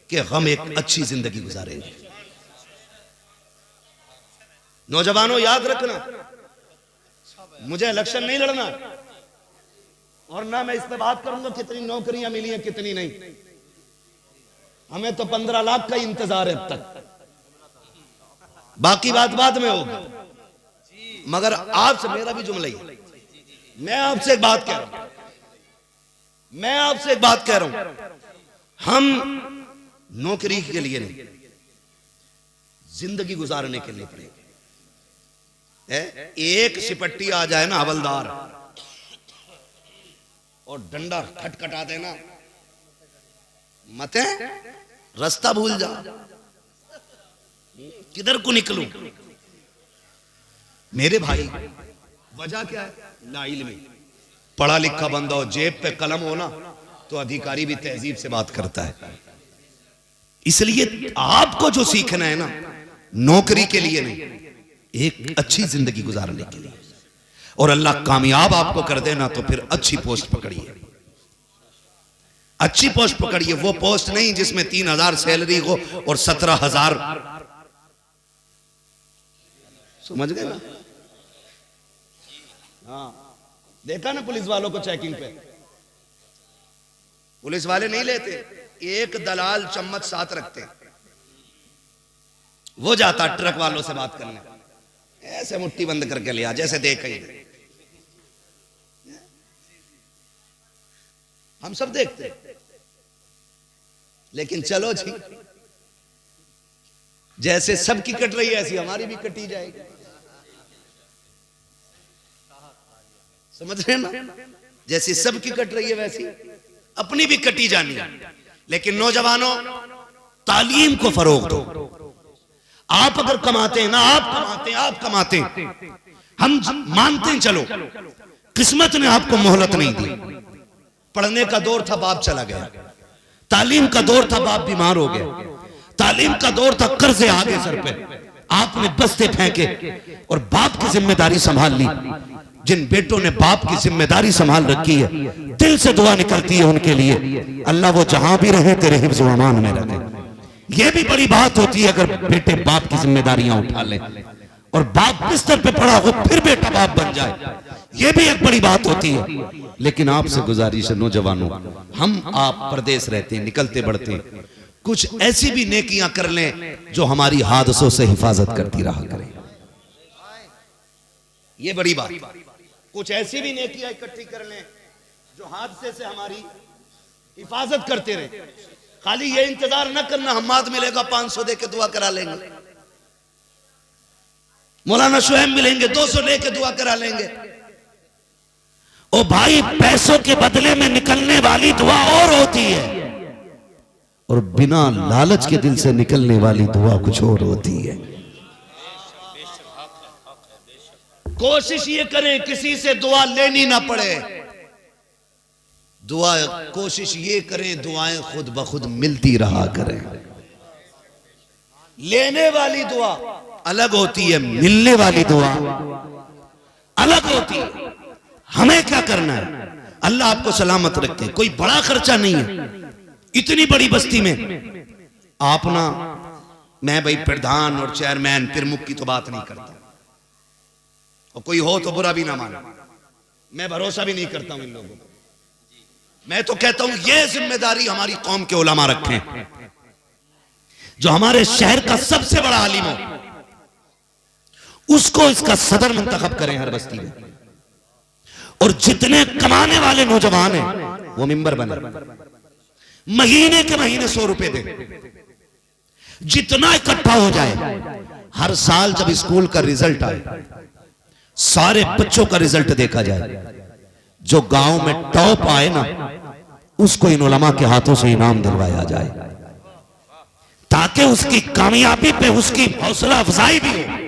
कि हम एक अच्छी जिंदगी गुजारेंगे। नौजवानों याद रखना, मुझे इलेक्शन नहीं लड़ना, और ना मैं इस पे बात करूंगा कितनी नौकरियां मिली हैं कितनी नहीं। हमें तो 15 लाख का इंतजार है अब तक, बाकी बात बाद में होगी, मगर आपसे मेरा भी जुमला ही, मैं आपसे एक बात कह रहा हूं, मैं आपसे एक बात कह रहा हूं, हम नौकरी के लिए नहीं, जिंदगी गुजारने के लिए पड़ेगी। एक सिपट्टी आ जाए ना हवलदार और डंडा खटखटा देना, मत रास्ता भूल जा, किधर को निकलूं। मेरे भाई वजह क्या है? नाइल्मी। पढ़ा लिखा बंदा हो, जेब पे कलम हो ना, तो अधिकारी भी तहजीब से बात करता है। इसलिए आपको जो सीखना है ना, नौकरी के लिए नहीं, एक अच्छी जिंदगी गुजारने के लिए, और अल्लाह कामयाब आपको कर देना तो फिर अच्छी पोस्ट पकड़िए, अच्छी पोस्ट पकड़िए। वो पोस्ट नहीं जिसमें 3,000 सैलरी हो और 17,000, समझ गए ना? हाँ, देखा ना पुलिस वालों को चेकिंग पे, पुलिस वाले नहीं लेते, एक दलाल चम्मच साथ रखते, वो जाता ट्रक वालों से बात करने, ऐसे मुट्ठी बंद करके लिया जैसे देख ही दे। हम सब देखते, लेकिन चलो जी, जैसे सबकी कट रही है ऐसी हमारी भी कटी जाएगी, समझ रहे ना? जैसे सबकी कट रही है वैसी अपनी भी कटी जानी है। लेकिन नौजवानों, तालीम को फरोग दो। आप अगर कमाते हैं ना, आप कमाते हैं, हम मानते हैं, चलो किस्मत ने आपको मोहलत नहीं दी। पढ़ने का दौर था, बाप चला गया, तालीम का दौर था, बाप बीमार हो गया, तालीम का दौर था, कर्जे आ गए सर पे, आपने बस्ते फेंके और बाप की जिम्मेदारी संभाल ली। जिन बेटों ने बाप की जिम्मेदारी संभाल रखी है, दिल से दुआ निकलती है उनके लिए, अल्लाह वो जहां भी रहे तेरे हिफ्ज़ व अमान में रखे। ये भी बड़ी बात होती है अगर बेटे बाप की जिम्मेदारियां उठा ले, और बाप बिस्तर पे पड़ा हो फिर बेटा बाप बन जाए, ये भी एक बड़ी बात होती है। लेकिन आपसे गुजारिश है नौजवानों, हम आप परदेश रहते हैं, निकलते बढ़ते हैं, कुछ ऐसी भी नेकियां कर लें जो हमारी हादसों से हिफाजत करती रहा करें। ये बड़ी बात, कुछ ऐसी भी नेकियां इकट्ठी कर लें जो हादसे से हमारी हिफाजत करते रहे। खाली ये इंतजार न करना हम्माद मिलेगा 500 दे के दुआ करा लेंगे, मौलाना शुएब मिलेंगे 200 दे के दुआ करा लेंगे। ओ भाई, पैसों के बदले में निकलने वाली दुआ और होती है, और बिना लालच के दिल से निकलने वाली दुआ कुछ और होती है। कोशिश ये करें किसी से दुआ लेनी ना पड़े, दुआ कोशिश ये करें दुआएं खुद ब खुद मिलती रहा करें। लेने वाली दुआ अलग होती है, मिलने वाली दुआ अलग होती है। हमें क्या करना है? अल्लाह आपको सलामत रखे, कोई बड़ा खर्चा नहीं है। इतनी बड़ी बस्ती में आप ना, मैं भाई प्रधान और चेयरमैन प्रमुख की तो बात नहीं करता, और कोई हो तो बुरा भी ना मानो, मैं भरोसा भी नहीं करता हूं इन लोगों को। मैं तो कहता हूं ये जिम्मेदारी हमारी कौम के उलमा रखें, जो हमारे शहर का सबसे बड़ा आलिम हो उसको इसका सदर मुंतखब करें हर बस्ती में, और जितने कमाने वाले नौजवान हैं वो मिंबर बने, महीने के महीने 100 रुपए दे, जितना इकट्ठा हो जाए। हर साल जब स्कूल का रिजल्ट आए, सारे बच्चों का रिजल्ट देखा जाए, जो गांव में टॉप आए ना उसको इन उलमा के हाथों से इनाम दिलवाया जाए, ताकि उसकी कामयाबी पे उसकी हौसला अफजाई भी हो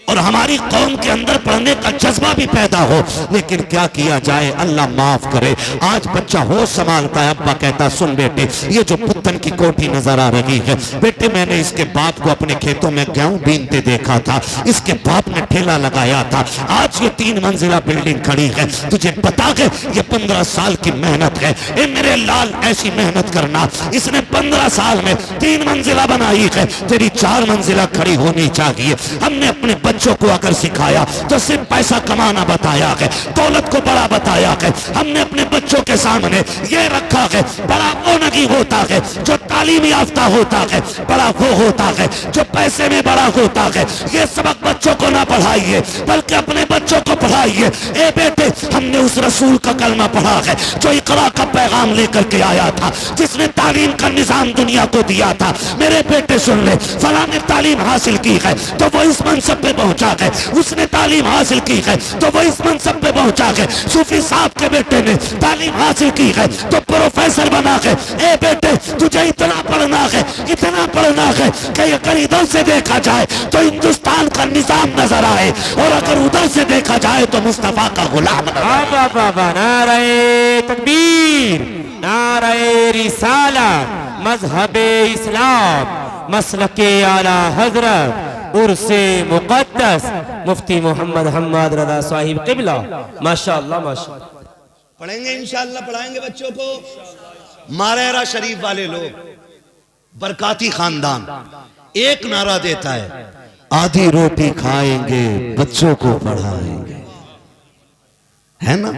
और हमारी कौम के अंदर पढ़ने का जज्बा भी पैदा हो। लेकिन क्या किया जाए, अल्लाह माफ करे, आज बच्चा होश संभालता है, अब्बा कहता सुन बेटे, ये जो पुत्तन की कोठी नजर आ रही है, बेटे मैंने इसके बाप को अपने खेतों में गेहूं बीनते देखा था, इसके बाप ने ठेला लगाया था, आज ये 3 मंजिला बिल्डिंग खड़ी है, तुझे बता के ये 15 साल की मेहनत है। ए मेरे लाल, ऐसी मेहनत करना, इसने 15 साल में 3 मंजिला बनाई है, तेरी 4 मंजिला खड़ी होनी चाहिए। हमने अपने बच्चों को अगर सिखाया तो सिर्फ पैसा कमाना बताया है, दौलत को बड़ा बताया है। हमने अपने बच्चों के सामने ये रखा है, बड़ा वो नहीं होता है जो तालीम याफ्ता होता है, बड़ा वो होता है जो पैसे में बड़ा होता है। ये सबक बच्चों को ना पढ़ाइए बल्कि अपने बच्चों को पढ़ाइए। ए बेटे, हमने उस रसूल का कलमा पढ़ा है जो इकरा का पैगाम लेकर के आया था, जिसने तालीम का निजाम दुनिया को दिया था। मेरे बेटे सुन ले, फलां ने तालीम हासिल की है तो वो इस मनसब पे पहुंचा है, उसने तालीम हासिल की है तो वो इस मनसब पे पहुंचा है। सूफी साहब के बेटे ने तालीम हासिल की है तो प्रोफेसर बना है। ए बेटे, तुझे इतना पढ़ना है कि अगर इधर से देखा जाए तो हिंदुस्तान का निजाम नजर आए और अगर उधर से देखा जाए तो मुस्तफा का गुलाम नजर आए। नारे तकबीर, नारे रिसालत, मजहबे इस्लाम, मसलके आला हजरत, उर्से मुक़द्दस मुफ्ती मोहम्मद हम्मद रज़ा साहिब क़िबला। माशाअल्लाह माशाअल्लाह। पढ़ेंगे इंशाअल्लाह, पढ़ाएंगे बच्चों को। मारेरा शरीफ वाले लोग, बरकाती खानदान, एक नारा देता है, आधी रोटी खाएंगे बच्चों को पढ़ाएंगे, है ना?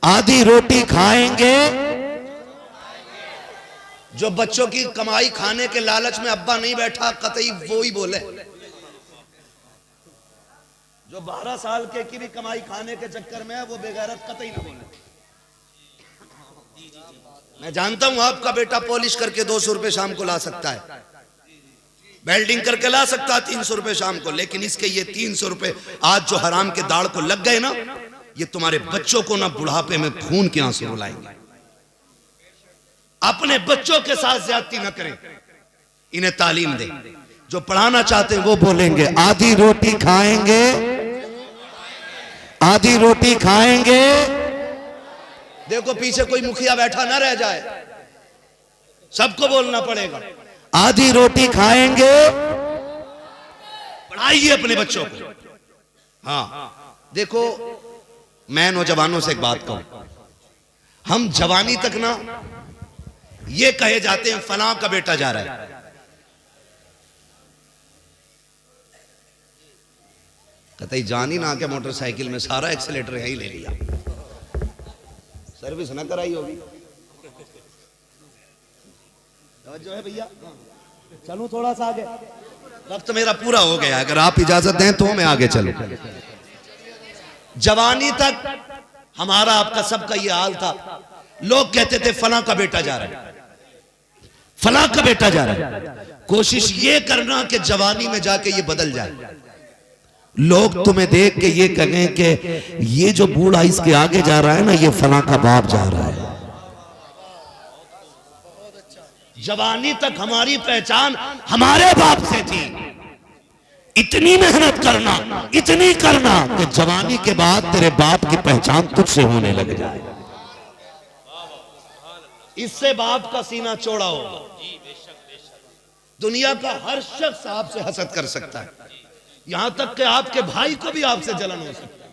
आधी रोटी खाएंगे। जो बच्चों की कमाई खाने के लालच में अब्बा नहीं बैठा, कतई वो ही बोले। जो 12 साल के की भी कमाई खाने के चक्कर में है, वो बेगैरत कतई ना बोले। मैं जानता हूं आपका बेटा पॉलिश करके 200 रुपए शाम को ला सकता है, वेल्डिंग करके ला सकता है 300 रुपए शाम को, लेकिन इसके ये 300 रुपए आज जो हराम के दाढ़ को लग गए ना, ये तुम्हारे बच्चों को ना बुढ़ापे में खून के आंसू रुलाएंगे। अपने बच्चों के साथ ज्यादती न करें, इन्हें तालीम दें। जो पढ़ाना चाहते हैं वो बोलेंगे, आधी रोटी खाएंगे, आधी रोटी खाएंगे। देखो पीछे कोई मुखिया बैठा ना रह जाए, सबको बोलना पड़ेगा, आधी रोटी खाएंगे। पढ़ाइए अपने बच्चों को। हाँ देखो, मैं नौजवानों से एक बात कहूं, हम जवानी तक ना ये कहे जाते हैं फलां का बेटा जा रहा है, कतई जान ही ना के मोटरसाइकिल में सारा एक्सीलेटर यही ले लिया, सर्विस ना कराई होगी। जो है भैया, चलूं थोड़ा सा आगे, वक्त मेरा पूरा हो गया, अगर आप इजाजत दें तो मैं आगे चलूं। जवानी तक हमारा आपका सबका ये हाल था, लोग कहते थे फलां का बेटा जा रहा है, फलां का बेटा जा रहा है। कोशिश ये करना कि जवानी में जाके ये बदल जाए, लोग तुम्हें देख के ये कहें कि ये जो बूढ़ा इसके आगे जा रहा है ना, ये फलां का बाप जा रहा है। जवानी तक हमारी पहचान हमारे बाप से थी। इतनी मेहनत करना, इतनी करना कि जवानी के बाद तेरे बाप की पहचान तुझसे होने लग जाए, इससे बाप का सीना चौड़ा होगा। दुनिया का हर शख्स आपसे हसद कर सकता है, यहां तक कि आपके भाई को भी आपसे जलन हो सकता है,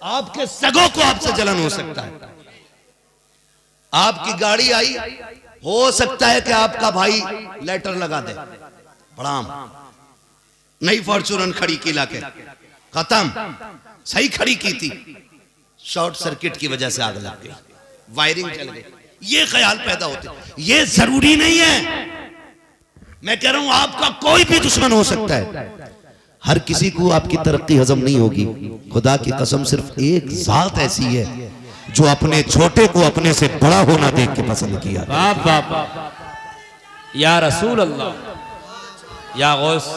आपके सगों को आपसे जलन हो सकता है। आपकी गाड़ी आई, हो सकता है कि आपका भाई लेटर लगा दे, प्रणाम, नई फॉर्च्यूनर खड़ी की लाके, खत्म, सही खड़ी की थी, शॉर्ट सर्किट की वजह से आग लग गई, वायरिंग चल गई। ये ख्याल पैदा होते, ये जरूरी नहीं है। मैं कह रहा हूं आपका कोई भी दुश्मन हो सकता है, हर किसी को आपकी तरक्की हजम नहीं होगी। खुदा की कसम, सिर्फ एक जात ऐसी है जो अपने छोटे को अपने से बड़ा होना देख के पसंद किया। बाप बाप, या रसूल अल्लाह, या गौस,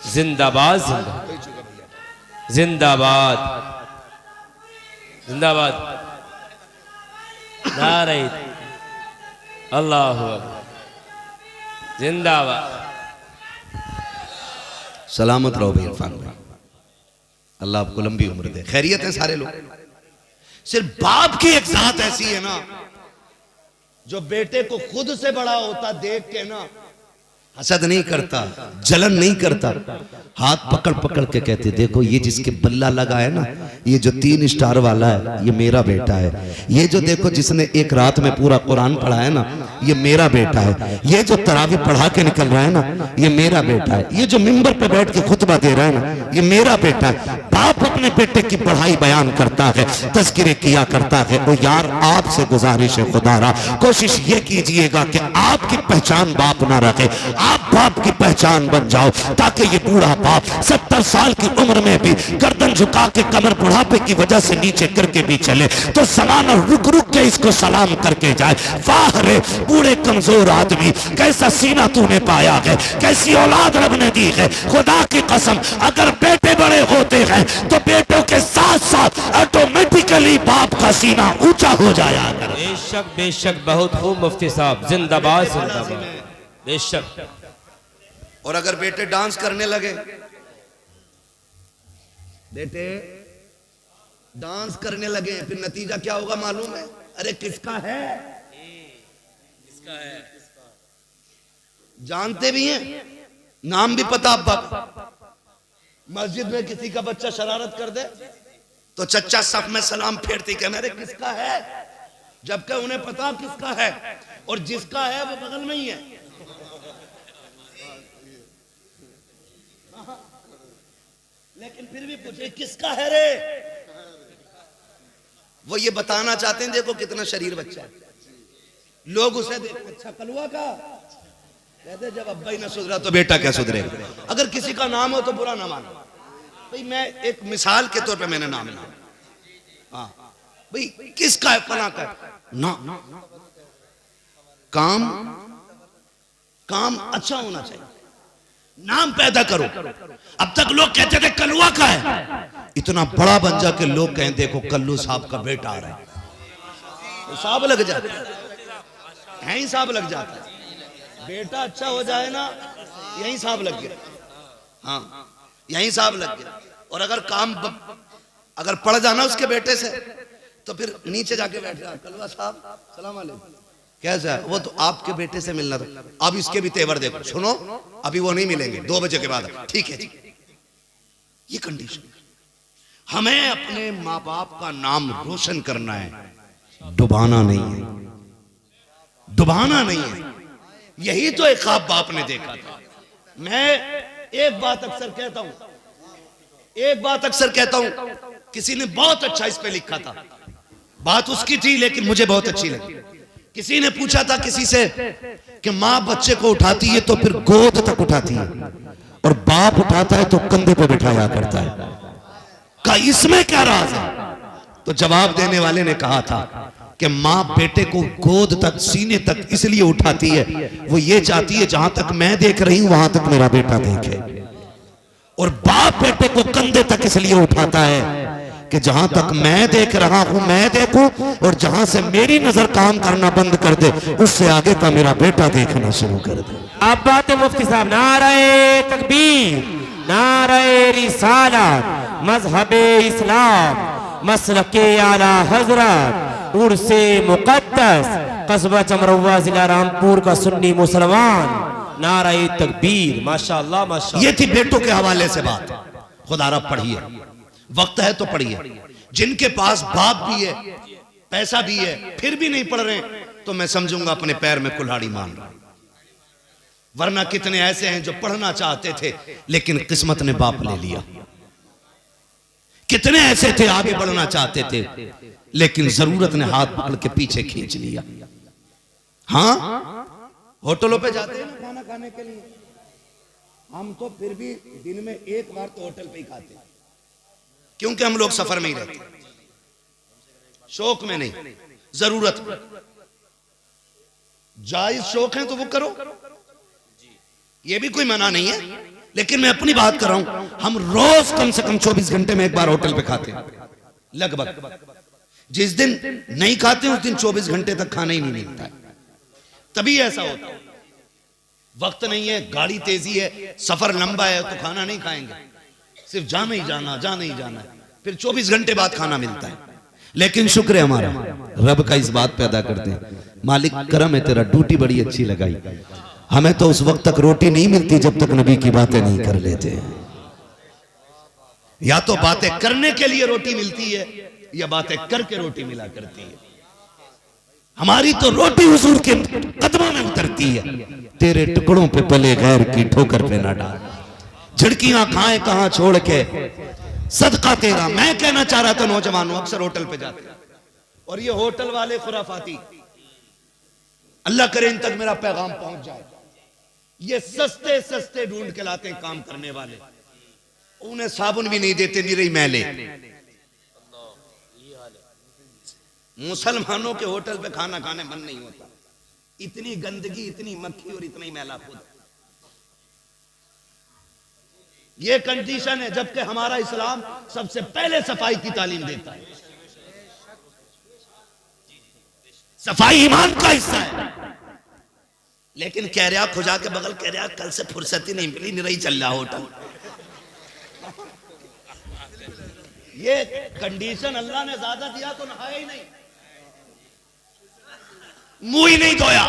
जिंदाबाद जिंदाबाद जिंदाबाद जिंदाबाद, नारे अल्लाहु अकबर, जिंदाबाद। सलामत रहो भाई इरफान भाई, अल्लाह आपको लंबी उम्र दे। खैरियत है सारे लोग, सिर्फ बाप की एक जात ऐसी है ना, जो बेटे को खुद से बड़ा होता देख के ना हसद नहीं करता, जलन नहीं करता, हाथ पकड़ पकड़ के कहते, देखो ये जिसके बल्ला लगा है ना, ये जो 3 स्टार वाला है, ये मेरा बेटा है। ये जो देखो जिसने एक रात में पूरा कुरान पढ़ा है ना, ये मेरा बेटा है। ये जो तरावी पढ़ा के निकल रहा है ना, ये मेरा बेटा है। ये जो मिंबर पे बैठ के खुतबा दे रहा है ना, ये मेरा बेटा है। बाप अपने बेटे की पढ़ाई बयान करता है, तज़किरे किया करता है। तो यार आपसे गुजारिश है खुदारा, कोशिश ये कीजिएगा कि आपकी पहचान बाप ना रखे, आप बाप की पहचान बन जाओ, ताकि ये बूढ़ा बाप 70 साल की उम्र में भी गर्दन झुका के कमर बुढ़ापे की वजह से नीचे करके भी चले तो ज़माना रुक रुक के इसको सलाम करके जाए। वाह रे बूढ़े कमजोर आदमी, कैसा सीना तूने पाया है, कैसी औलाद रब ने दी है। खुदा की कसम, अगर बेटे बड़े होते हैं तो बेटों के साथ साथ ऑटोमेटिकली बाप का सीना ऊंचा हो जाया। बेशक बेशक, बहुत खूब मुफ्ती साहब, जिंदाबाद जिंदाबाद, बेशक। और अगर बेटे डांस करने लगे, बेटे डांस करने लगे, फिर नतीजा क्या होगा मालूम है? अरे किसका है, जानते भी हैं, नाम भी पता। अब मस्जिद में किसी का बच्चा शरारत कर दे तो चच्चा सफ में सलाम फेरती कि मेरे किसका है, जबकि उन्हें पता किसका है, और जिसका है वो बगल में ही है। लेकिन फिर भी पूछे किसका है रे, वो ये बताना चाहते हैं देखो कितना शरीर बच्चा है। लोग उसे देखो, अच्छा कलुआ का कहते, जब अब्बा ही ना सुधरा तो बेटा क्या सुधरेगा। अगर किसी का नाम हो तो बुरा ना मानो भाई, मैं एक मिसाल के तौर पे मैंने नाम लिया। हाँ भाई किसका है, फला का ना, काम काम अच्छा होना चाहिए, नाम पैदा करो। अब तक लोग कहते थे कलुआ का है, इतना बड़ा बन जा के लोग कहें देखो कल्लू साहब का बेटा आ रहा है, तो साहब लग जाता है, यही साहब लग जाता है। बेटा अच्छा हो जाए ना, यही साहब लग गया। हाँ यही साहब लग गया। और अगर अगर पड़ जाना उसके बेटे से तो फिर नीचे जाके बैठ जा, कलवा साहब सलाम अलैकुम, कैसा है? वो तो आपके बेटे से मिलना था, अब इसके भी तेवर देखो। सुनो अभी वो नहीं मिलेंगे, 2 बजे के बाद। ठीक है, ये कंडीशन। हमें अपने माँ बाप का नाम रोशन करना है, डुबाना नहीं है, डुबाना नहीं है। यही तो एक ख्वाब बाप ने देखा था। मैं एक बात अक्सर कहता हूं, किसी ने बहुत अच्छा इस पे लिखा था, बात उसकी थी लेकिन मुझे बहुत अच्छी लगी। किसी ने पूछा था किसी से कि माँ बच्चे को उठाती है तो फिर गोद तक उठाती है, और बाप उठाता है तो कंधे पे बिठाया करता है, का इसमें क्या राज है? तो जवाब देने वाले ने कहा था कि माँ बेटे को गोद तक, सीने तक इसलिए उठाती है, वो ये चाहती है जहां तक मैं देख रही हूं वहां तक मेरा बेटा देखे। और बाप बेटे को कंधे तक इसलिए उठाता है कि जहां तक मैं देख रहा हूं मैं देखूं, और जहां से मेरी नजर काम करना बंद कर दे उससे आगे का मेरा बेटा देखना शुरू कर दे। अब बात है मुफ्ती साहब, नारे तकबीर, नारे रिसालत, मजहबे इस्लाम, मसलके आला हजरत, उर्से मुकद्दस, कस्बा चमरवा, जिला रामपुर का सुन्नी मुसलमान, नारे तकबीर। माशाअल्लाह माशाअल्लाह। ये थी बेटों के हवाले से बात। खुदारा पढ़िए, वक्त है तो पढ़िए। जिनके पास बाप भी है, पैसा भी है, फिर भी नहीं पढ़ रहे, तो मैं समझूंगा अपने पैर में कुल्हाड़ी मान रहा। वरना कितने ऐसे हैं जो पढ़ना चाहते थे लेकिन किस्मत ने बाप ले लिया। कितने ऐसे थे आगे बढ़ना चाहते थे लेकिन जरूरत ने हाथ पकड़ के पीछे खींच लिया। हाँ होटलों पे जाते हैं ना खाना खाने के लिए, हम तो फिर भी दिन में एक बार तो होटल पे ही खाते हैं, क्योंकि हम लोग सफर में ही रहते, शौक में नहीं, जरूरत में। जायज शौक है तो वो करो, ये भी कोई मना नहीं है, लेकिन मैं अपनी बात कर रहा हूं। हम रोज कम से कम 24 घंटे में एक बार होटल पे खाते हैं लगभग। जिस दिन नहीं खाते उस दिन 24 घंटे तक खाना ही नहीं मिलता है, तभी ऐसा होता है। वक्त नहीं है, गाड़ी तेजी है, सफर लंबा है, तो खाना नहीं खाएंगे, सिर्फ जाना ही जाना, जाना ही जाना है, फिर 24 घंटे बाद खाना मिलता है। लेकिन शुक्र है हमारा, रब का इस बात पे अदा करते हैं, मालिक करम है तेरा, ड्यूटी बड़ी अच्छी लगाई। हमें तो उस वक्त तक रोटी नहीं मिलती जब तक नबी की बातें नहीं कर लेते। या तो बातें करने के लिए रोटी मिलती है या बातें करके रोटी मिला करती है। हमारी तो रोटी हुजूर के कदमों में उतरती है। तेरे टुकड़ों पे पले गैर की ठोकर पे ना डाल, झिड़कियां खाए कहां छोड़ के सदका तेरा। मैं कहना चाह रहा था नौजवानों, अक्सर होटल पे जाते और ये होटल वाले खुराफाती, अल्लाह करे इन तक मेरा पैगाम पहुंच जाए। ये सस्ते सस्ते ढूंढ के लाते हैं काम करने वाले, उन्हें साबुन भी नहीं देते, निरी मैले। मुसलमानों के होटल पे खाना खाने मन नहीं होता, इतनी गंदगी, इतनी मक्खी और इतना ही मैला खुद। ये कंडीशन है, जबकि हमारा इस्लाम सबसे पहले सफाई की तालीम देता है। सफाई ईमान का हिस्सा है। लेकिन कह रहा खुजा के बगल कह रहा कल से फुर्सत ही नहीं मिली, निरई चल रहा होटल। ये कंडीशन अल्लाह ने ज्यादा दिया तो नहाया ही नहीं, मुंह ही नहीं धोया।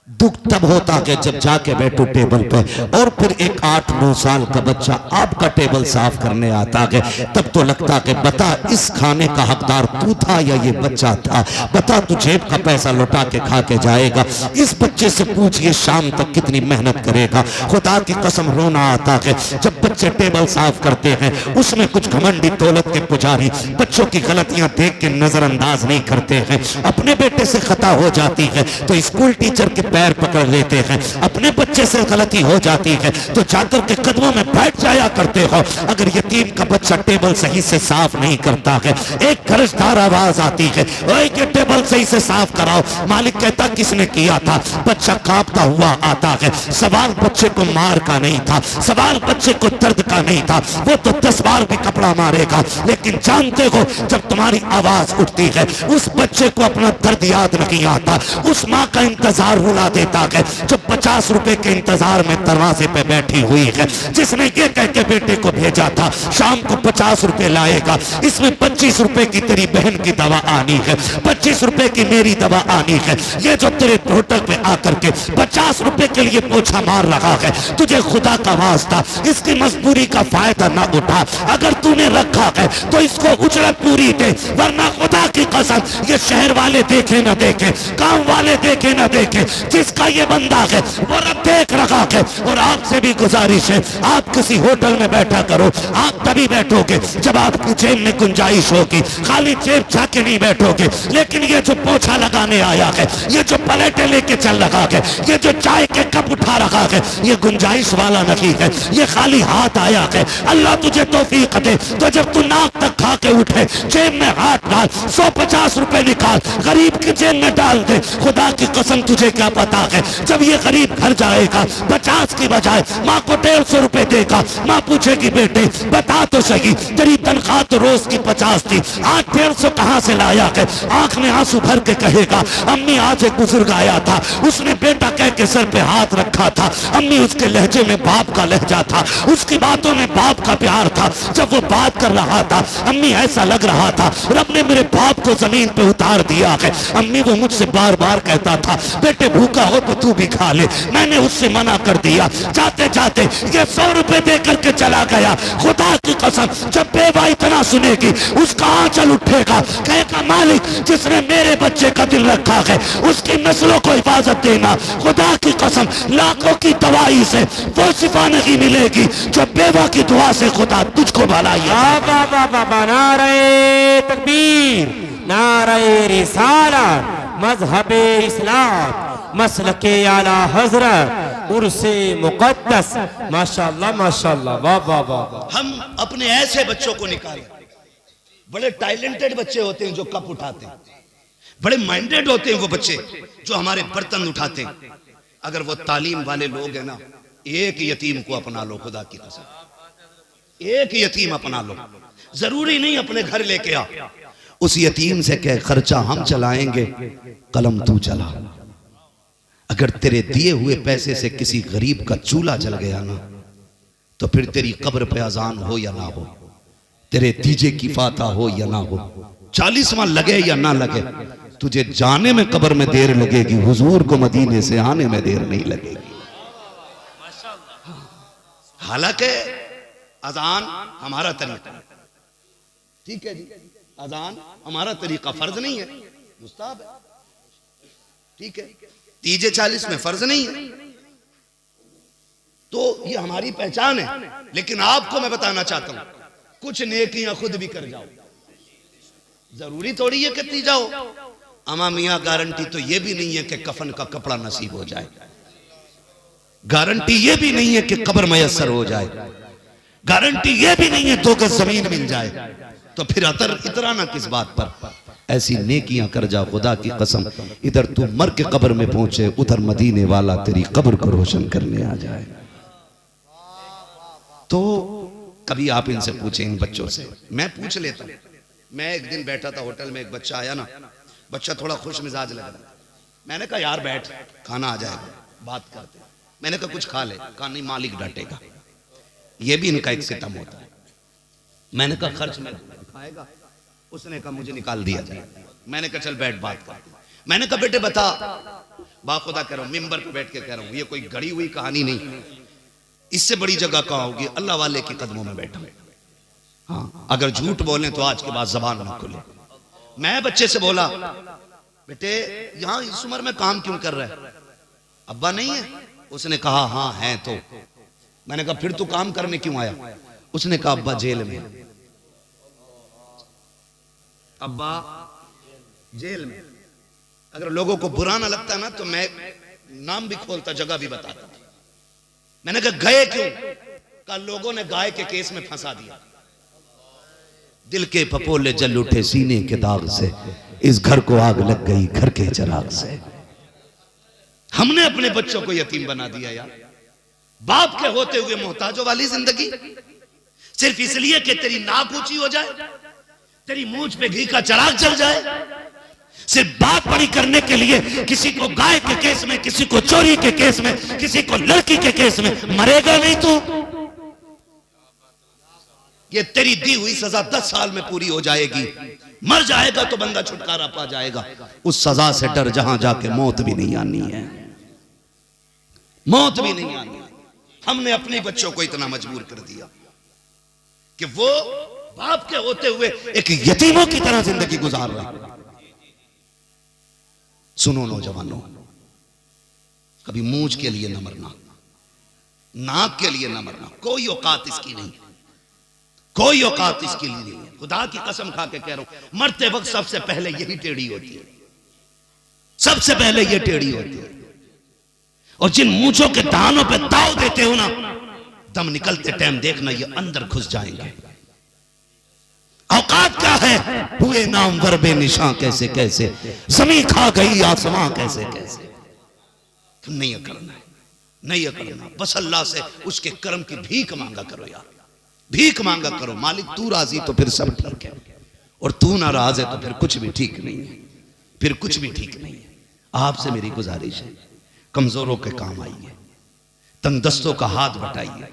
दुख तब होता कि जब जाके बैठो टेबल पे और फिर एक 8-9 साल का बच्चा आपका टेबल साफ करने आता है, तब तो लगता कि बता इस खाने का हकदार तू था या ये बच्चा था। बता तू जेब का पैसा लौटा के खा के जाएगा, इस बच्चे से पूछ ये शाम तक कितनी मेहनत करेगा। खुदा की कसम रोना आता है जब बच्चे टेबल साफ करते हैं, उसमें कुछ घमंडी दौलत के पुजारी बच्चों की गलतियां देख के नजरअंदाज नहीं करते हैं। अपने बेटे से खता हो जाती है तो स्कूल टीचर के पैर पकड़ लेते हैं, अपने बच्चे से गलती हो जाती है तो जाकर के कदमों में बैठ जाया करते हो। अगर यतीम का बच्चा टेबल सही से साफ नहीं करता है, एक खर्चदार आवाज आती है, ओए ये टेबल सही से साफ कराओ। मालिक कहता किसने किया था? बच्चा कांपता हुआ आता है। सवाल बच्चे को मार का नहीं था, सवाल बच्चे को दर्द का नहीं था, वो तो 10 बार भी कपड़ा मारेगा। लेकिन जानते हो जब तुम्हारी आवाज उठती है, उस बच्चे को अपना दर्द याद नहीं आता, उस माँ का इंतजार रुला देता है जो 50 रुपए के इंतजार में दरवाजे पे बैठी हुई है, जिसने ये कह के बेटे को भेजा था शाम को 50 रुपए लाएगा, इसमें 25 रुपए की तेरी बहन की दवा आनी है, 25 रुपए की मेरी दवा आनी है। ये जो तेरे होटल पे आकर के 50 रुपए के लिए पोछा मार रहा है, तुझे खुदा का वास्ता इसकी मजबूरी का फायदा ना उठा। अगर तूने रखा है तो इसको उजरत पूरी दे, वरना खुदा की कसम ये शहर वाले देखे ना देखे, गांव वाले देखे ना देखे, जिसका ये बंदा है वो रब देख रखा है। और आपसे भी गुजारिश है, आप किसी होटल में बैठा करो, आप तभी बैठोगे जब आपकी जेब में गुंजाइश होगी, खाली जेब जाके नहीं बैठोगे। लेकिन ये जो पोछा लगाने आया है, ये जो प्लेटें लेके चल रहा है, ये जो चाय के कप उठा रहा है, ये गुंजाइश वाला नहीं है, ये खाली हाथ आया है। अल्लाह तुझे तौफीक दे तो जब तू नाक तक खा के उठे, जेब में हाथ डाल, 150 रुपए निकाल, गरीब की जेब में डाल दे। खुदा की कसम तुझे क्या पता है, जब ये गरीब घर जाएगा 50 की बजाय माँ को 150 रुपए देगा, माँ पूछेगी बेटे बता तो सही तेरी तनख्वाह तो रोज की 50 थी, आज 150 कहाँ से लाया है? आंख में आंसू भर के कहेगा अम्मी आज एक बुजुर्ग आया था, उसने बेटा कह के सर पे हाथ रखा था। अम्मी उसके लहजे में बाप का लहजा था, उसकी बातों में बाप का प्यार था। जब वो बात कर रहा था अम्मी ऐसा लग रहा था रब ने मेरे बाप को जमीन पे उतार दिया है। अम्मी वो मुझसे बार बार कहता था बेटे भूखा हो तो तू भी खा ले, मैंने उससे मना कर दिया। जाते जाते ये 100 रुपए दे करके चला गया। खुदा की कसम जब बेवा इतना सुनेगी उसका आंचल उठेगा, कहेगा मालिक जिसने मेरे बच्चे का दिल रखा है उसकी नस्लों को हिफाजत देना। खुदा की कसम लाखों की दवाई से वो शिफा नहीं मिलेगी जो बेवा की दुआ से खुदा तुझको भलाई। नारे तकबीर, नारे रिसालत, मजहबे इस्लाम, मसलके आला हजरत, उर्से मुकद्दस। माशाअल्लाह माशाअल्लाह, वाह वाह वाह। हम अपने ऐसे बच्चों को निकालें, बड़े टैलेंटेड बच्चे होते हैं जो कप उठाते हैं, बड़े माइंडेड होते हैं वो बच्चे जो हमारे बर्तन उठाते हैं। अगर वो तालीम वाले लोग हैं ना, एक यतीम को अपना लो, खुदा की कसम एक यतीम अपना लो, जरूरी नहीं अपने घर लेके आ, उस यतीम से कह खर्चा हम चलाएंगे, कलम तू चला। अगर तेरे दिए हुए पैसे से किसी गरीब का चूल्हा जल गया ना, तो फिर तेरी कब्र पे अजान हो या ना हो, तेरे तीजे की फाता हो या ना हो, 40वां लगे या ना लगे, तुझे जाने में कब्र में देर लगेगी, हुजूर को मदीने से आने में देर नहीं लगेगी। हालांकि अजान हमारा तरीका, ठीक है जी, अजान हमारा तरीका फर्ज नहीं है, मुस्ताहब है। ठीक है, तीजे 40 में फर्ज नहीं है, तो ये हमारी पहचान है। लेकिन आपको मैं बताना चाहता हूं, कुछ नेकियां खुद भी कर जाओ, जरूरी थोड़ी है कि जाओ। अमा मियां गारंटी तो ये भी नहीं है कि कफन का कपड़ा नसीब हो जाए, गारंटी ये भी नहीं है कि कब्र मयसर हो जाए, गारंटी ये भी नहीं है 2 गज जमीन मिल जाए। तो फिर इतराना किस बात पर? ऐसी नेकियां कर जा, खुदा की कसम, इधर तू मर के कब्र में पहुंचे, उधर मदीने वाला तेरी कब्र को रोशन करने आ जाए। तो कभी आप इनसे पूछें, इन बच्चों से, मैं पूछ लेता हूं। मैं एक दिन बैठा था होटल में, एक बच्चा आया ना, बच्चा थोड़ा खुश मिजाज लग रहा। मैंने कहा यार बैठ, खाना आ जाएगा, बात करते। मैंने कहा कुछ खा ले, कहा नहीं मालिक डांटेगा। ये भी इनका एक सितम होता है। मैंने कहा खर्च में खाएगा, उसने कहा मुझे निकाल दिया जाए। मैंने कहा चल बैठ बात कर। मैंने कहा बेटे बता, बाखुदा कह रहा हूं, मिंबर पे बैठ के कह रहा हूं, ये कोई गढ़ी हुई कहानी नहीं, इससे बड़ी जगह कहां होगी? अल्लाह वाले के कदमों में बैठा। हाँ, अगर झूठ बोले तो आज के बाद जबान ना खुले। मैं बच्चे से बोला बेटे यहां इस उम्र में काम क्यों कर रहा है? अब्बा नहीं है? उसने कहा हाँ है। तो मैंने कहा फिर तू काम करने क्यों आया? उसने कहा अब्बा जेल में। अब्बा जेल में। अगर लोगों को बुरा ना लगता ना तो मैं नाम भी खोलता, जगह भी बताता। मैंने कहा गए क्यों? कहा लोगों ने गाय के केस में फंसा दिया। दिल के पपोले जल उठे सीने के दाग से, इस घर को आग लग गई घर के चिराग से। हमने अपने बच्चों को यतीम बना दिया यार। बाप के होते हुए मोहताजों वाली जिंदगी, सिर्फ इसलिए कि तेरी नाक ऊंची हो जाए, तेरी मूंछ पे घी का चिराग जल जाए, सिर्फ बात बड़ी करने के लिए किसी को गाय के केस में, किसी को चोरी के केस में, किसी को लड़की के केस में। मरेगा नहीं तू, ये तेरी दी हुई सजा 10 साल में पूरी हो जाएगी। मर जाएगा तो बंदा छुटकारा पा जाएगा। उस सजा से डर जहां जाके मौत भी नहीं आनी है, मौत भी नहीं आनी है। हमने अपने बच्चों को इतना मजबूर कर दिया कि वो बाप के होते हुए एक यतीमों की तरह जिंदगी गुजार रहे हैं। सुनो नौजवानों, कभी मूंछ के लिए न मरना, नाक के लिए न मरना, कोई औकात इसकी नहीं, कोई औकात इसके लिए नहीं है। खुदा की कसम खा के कह रहा हूं, मरते वक्त सबसे पहले यही टेढ़ी होती है, सबसे पहले ये टेढ़ी होती है। और जिन मूंछों के दानों पे दाव देते हो ना, दम निकलते टाइम देखना ये अंदर घुस जाएंगे। औकात क्या है? हुए नाम वरबे निशां कैसे कैसे, जमीन खा गई आसमां कैसे कैसे। नहीं करना है, नहीं करना, बस अल्लाह से उसके कर्म की भीख मांगा करो यार, भीख मांगा करो। मालिक तू राजी तो फिर सब ठीक है, और तू नाराज है तो फिर कुछ भी ठीक नहीं है, फिर कुछ भी ठीक नहीं है। आपसे मेरी गुजारिश है, कमजोरों के काम आइए, तंगदस्तों का हाथ बटाइए।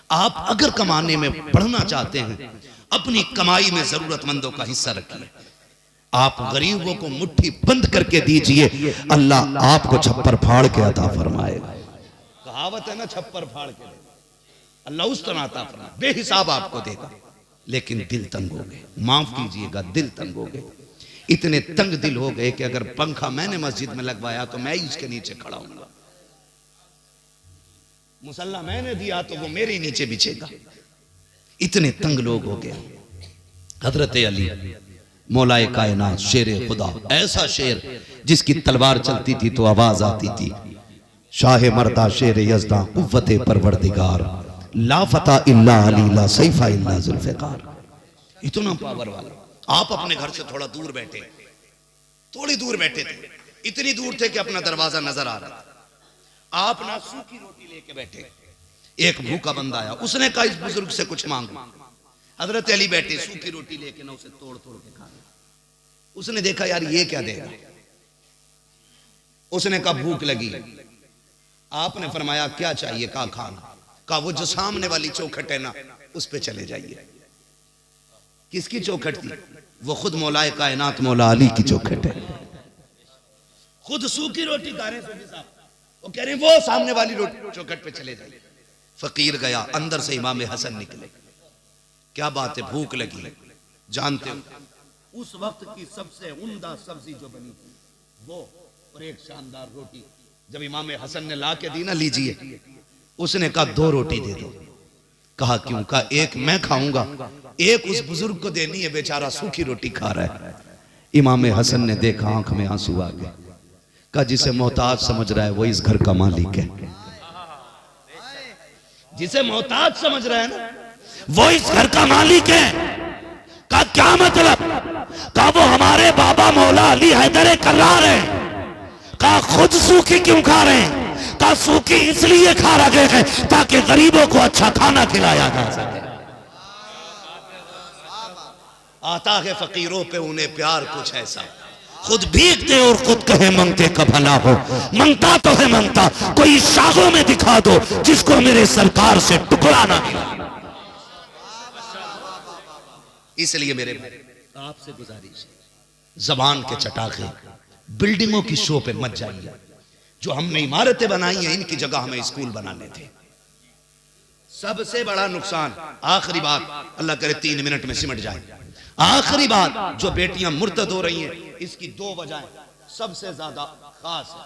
आप अगर कमाने में बढ़ना चाहते हैं, अपनी कमाई में जरूरतमंदों का हिस्सा रखिए। आप गरीबों को मुट्ठी बंद करके दीजिए, अल्लाह आपको छप्पर फाड़ के अता फरमाएगा। कहावत है ना, छप्पर फाड़ के अल्लाह उस तरह अता फरमाए, बेहिसाब आपको देगा। लेकिन दिल तंग हो गए, माफ कीजिएगा, दिल तंग हो गए। इतने तंग दिल हो गए कि अगर पंखा मैंने मस्जिद में लगवाया तो मैं ही उसके नीचे खड़ा हूंगा, मुसल्ला मैंने दिया तो वो मेरे नीचे बिछेगा। इतने तंग लोग हो गए। हजरत अली मौलाए कायनात, शेर खुदा, ऐसा शेर जिसकी तलवार चलती थी तो आवाज आती थी, शाह मर्दा शेर यज़दा कुव्वते परवरदिगार, ला फता इल्ला अली ला सैफा इल्ला जुल्फ़िकार। इतना पावर वाला। आप अपने घर से थोड़ा दूर बैठे, थोड़ी दूर बैठे थे, इतनी दूर थे कि अपना दरवाजा नजर आ रहा था। आप ना सूखी रोटी लेके बैठे, एक भूखा बंदा आया, उसने कहा इस बुजुर्ग से कुछ मांगो। हजरत अली बैठे सूखी रोटी लेके ना उसे तोड़ तोड़ के खा। उसने देखा यार ये क्या देगा, उसने कहा भूख लगी। आपने फरमाया क्या चाहिए? कहा खाना। कहा वो जो सामने वाली चौखट है ना उस पे चले जाइए। किसकी चौखट थी? वो खुद मौलाए कायनात मौला अली की चौखट है। खुद सूखी रोटी खा रहे हैं, वो कह रहे हैं वो सामने वाली रोटी चौखट पे चले जाइए। फकीर गया, अंदर से इमाम हसन निकले। क्या बात है, भूख लगी। जानते हो उस वक्त की सबसे उम्दा सब्जी जो बनी थी वो और एक शानदार रोटी। जब इमाम हसन ने ला के दी ना, लीजिए, उसने कहा 2 रोटी दे दो। कहा क्यों? कहा एक मैं खाऊंगा, एक उस बुजुर्ग को देनी है, बेचारा सूखी रोटी खा रहा है। इमाम हसन ने देखा, आंख में आंसू आ गए। कहा जिसे मोहताज समझ रहा है वो इस घर का मालिक है। जिसे मोहताज समझ रहा है ना, वो इस घर का मालिक है। कहा क्या मतलब? कहा वो हमारे बाबा मौला अली हैदर कर्रार है। कहा खुद सूखी क्यों खा रहे हैं? कहा सूखी इसलिए खा रहे हैं ताकि गरीबों को अच्छा खाना खिलाया जा सके। आता है फकीरों पे उन्हें प्यार कुछ ऐसा, खुद भीगते और खुद कहे मंगते का भला हो। मंगता तो है मंगता, कोई शाखों में दिखा दो जिसको मेरे सरकार से टुकड़ा ना मिला। इसलिए मेरे भाई आपसे गुजारिश है, जबान के चटाखे बिल्डिंगों की शो पे मत जाइए। जो हमने इमारतें बनाई हैं इनकी जगह हमें स्कूल बनाने थे। सबसे बड़ा नुकसान, आखिरी बात, अल्लाह करे 3 मिनट में सिमट जाए, आखिरी बात, जो बेटियां मुर्तद हो रही हैं इसकी 2 वजहें सबसे ज्यादा खास है।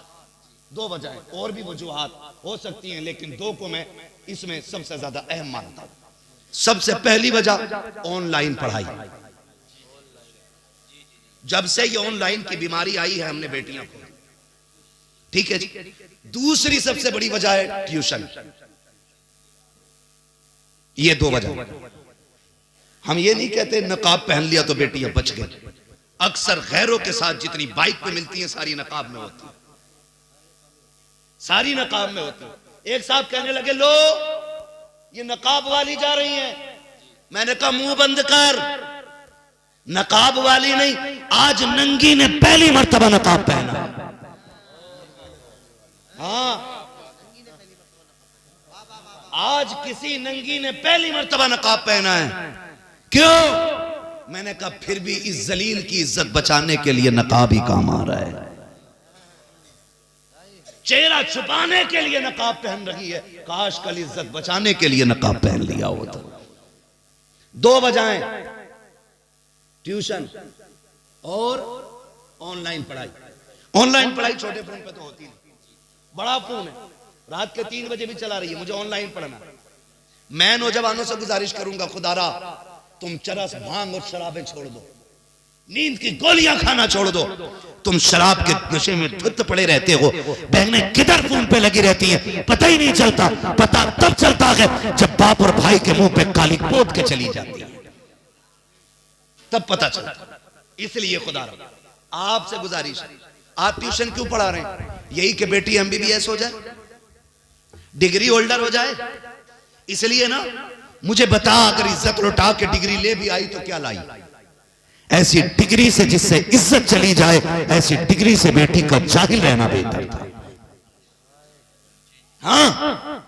2 वजहें, और भी वजूहात हो सकती हैं लेकिन 2 को मैं इसमें सबसे ज्यादा अहम मानता हूं। सबसे पहली वजह ऑनलाइन पढ़ाई। जब से ये ऑनलाइन की बीमारी आई है हमने बेटियां को, ठीक है जी। दूसरी सबसे बड़ी वजह है ट्यूशन। ये 2 वजह। हम ये नहीं कहते नकाब पहन लिया तो बेटियां बच गई। अक्सर गैरों के साथ जितनी बाइक पे मिलती हैं सारी नकाब में होती है, सारी नकाब में होती है। एक साहब कहने लगे लो ये नकाब वाली जा रही है। मैंने कहा मुंह बंद कर, नकाब वाली नहीं, आज नंगी ने पहली मर्तबा नकाब पहना। हाँ, आज किसी नंगी ने पहली मर्तबा नकाब पहना है। क्यों? मैंने कहा फिर भी इस जलील की इज्जत बचाने के लिए नकाब ही काम आ रहा है। चेहरा छुपाने के लिए नकाब पहन रही है, काश कल इज्जत बचाने के लिए नकाब पहन लिया होता। 2 वजहें, ट्यूशन और ऑनलाइन पढ़ाई। ऑनलाइन पढ़ाई छोटे फोन पे तो होती नहीं, बड़ा फोन है, रात के 3 बजे भी चला रही है, मुझे ऑनलाइन पढ़ना। मैं नौजवानों से गुजारिश करूंगा, खुदारा तुम चरस, भांग और शराबें छोड़ दो, नींद की गोलियां खाना छोड़ दो। तुम शराब के नशे में धुत पड़े रहते हो, बहनें किधर फोन पे लगी रहती हैं, पता ही नहीं चलता। पता तब चलता है जब बाप और भाई के मुंह पे काली पोत के चली जाती है, तब पता चलता। इसलिए खुदा आपसे गुजारिश, आप ट्यूशन क्यों पढ़ा रहे हैं? यही कि बेटी एमबीबीएस हो जाए, डिग्री होल्डर हो जाए, इसलिए ना। मुझे बता, अगर इज्जत लुटा के डिग्री ले भी आई तो क्या लाई? ऐसी डिग्री से जिससे इज्जत चली जाए, ऐसी डिग्री से बेटी का जाहिल रहना बेहतर था। हाँ,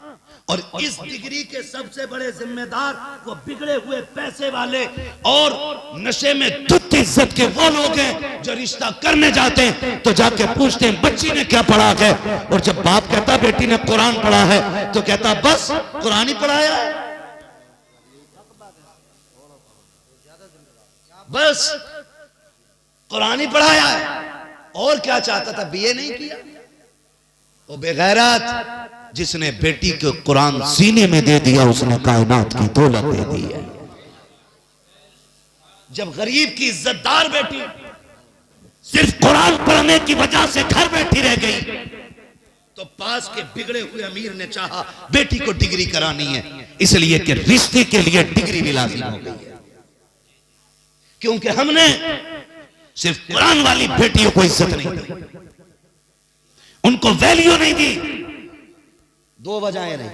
और इस डिग्री के सबसे बड़े जिम्मेदार वो बिगड़े हुए पैसे वाले और नशे में धुत इज्जत के वो लोग हैं जो रिश्ता करने जाते हैं तो जाके पूछते हैं बच्ची ने क्या पढ़ा है, और जब बाप कहता बेटी ने कुरान पढ़ा है तो कहता बस कुरान ही पढ़ाया है, बस कुरान ही पढ़ाया है, और क्या चाहता था? बीए नहीं किया। वो बेगैरत जिसने बेटी को कुरान सीने में दे दिया उसने कायनात की दौलत दे दी है। जब गरीब की इज्जतदार बेटी सिर्फ कुरान पढ़ने की वजह से घर बैठी रह गई तो पास के बिगड़े हुए अमीर ने चाहा बेटी को डिग्री करानी है, इसलिए कि रिश्ते के लिए डिग्री भी लाजिम हो गई है, क्योंकि हमने सिर्फ कुरान वाली बेटियों को इज्जत नहीं दी, उनको वैल्यू नहीं दी। 2 वजहें रही,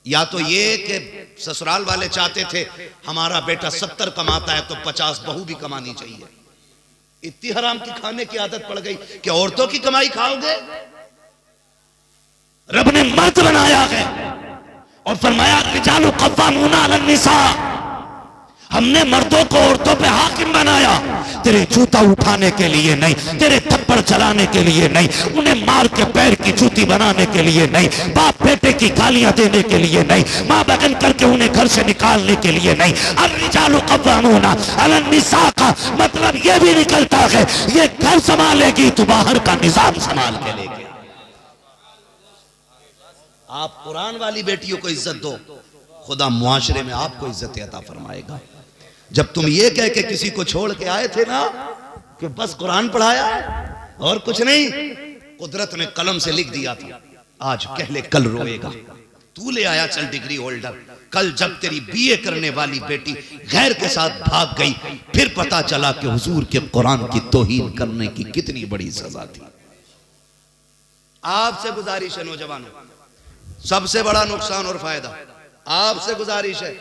या तो ये कि ससुराल वाले चाहते थे हमारा बेटा 70 कमाता है तो 50 बहू भी कमानी चाहिए। इतनी हराम की खाने की आदत पड़ गई कि औरतों की कमाई खाओगे। रब ने मर्द बनाया है और फरमाया रिजालु कव्वामूना अलन निसा, हमने मर्दों को औरतों पे हाकिम बनाया, तेरे जूता उठाने के लिए नहीं, तेरे थप्पड़ चलाने के लिए नहीं, उन्हें मार के पैर की जूती बनाने के लिए नहीं, बाप बेटे की गालियां देने के लिए नहीं, माँ बहन करके उन्हें घर से निकालने के लिए नहीं। अर्रिजालु क़व्वामूना अलन निसा का मतलब ये भी निकलता है ये घर संभालेगी तो बाहर का निजाम संभाल के लेगी। आप कुरान वाली बेटियों को इज्जत दो, खुदा मुआशरे में आपको इज्जत अता फरमाएगा। जब तुम ये कह के किसी को छोड़ के आए थे ना कि बस कुरान पढ़ाया और कुछ नहीं, कुदरत ने कलम से लिख दिया था, आज कह ले कल रोएगा। तू ले आया चल डिग्री होल्डर, कल जब तेरी बीए करने वाली बेटी गैर के साथ भाग गई, फिर पता चला कि हुजूर के कुरान की तौहीन करने की कितनी बड़ी सजा थी। आपसे गुजारिश है नौजवानों, सबसे बड़ा नुकसान और फायदा आपसे गुजारिश है,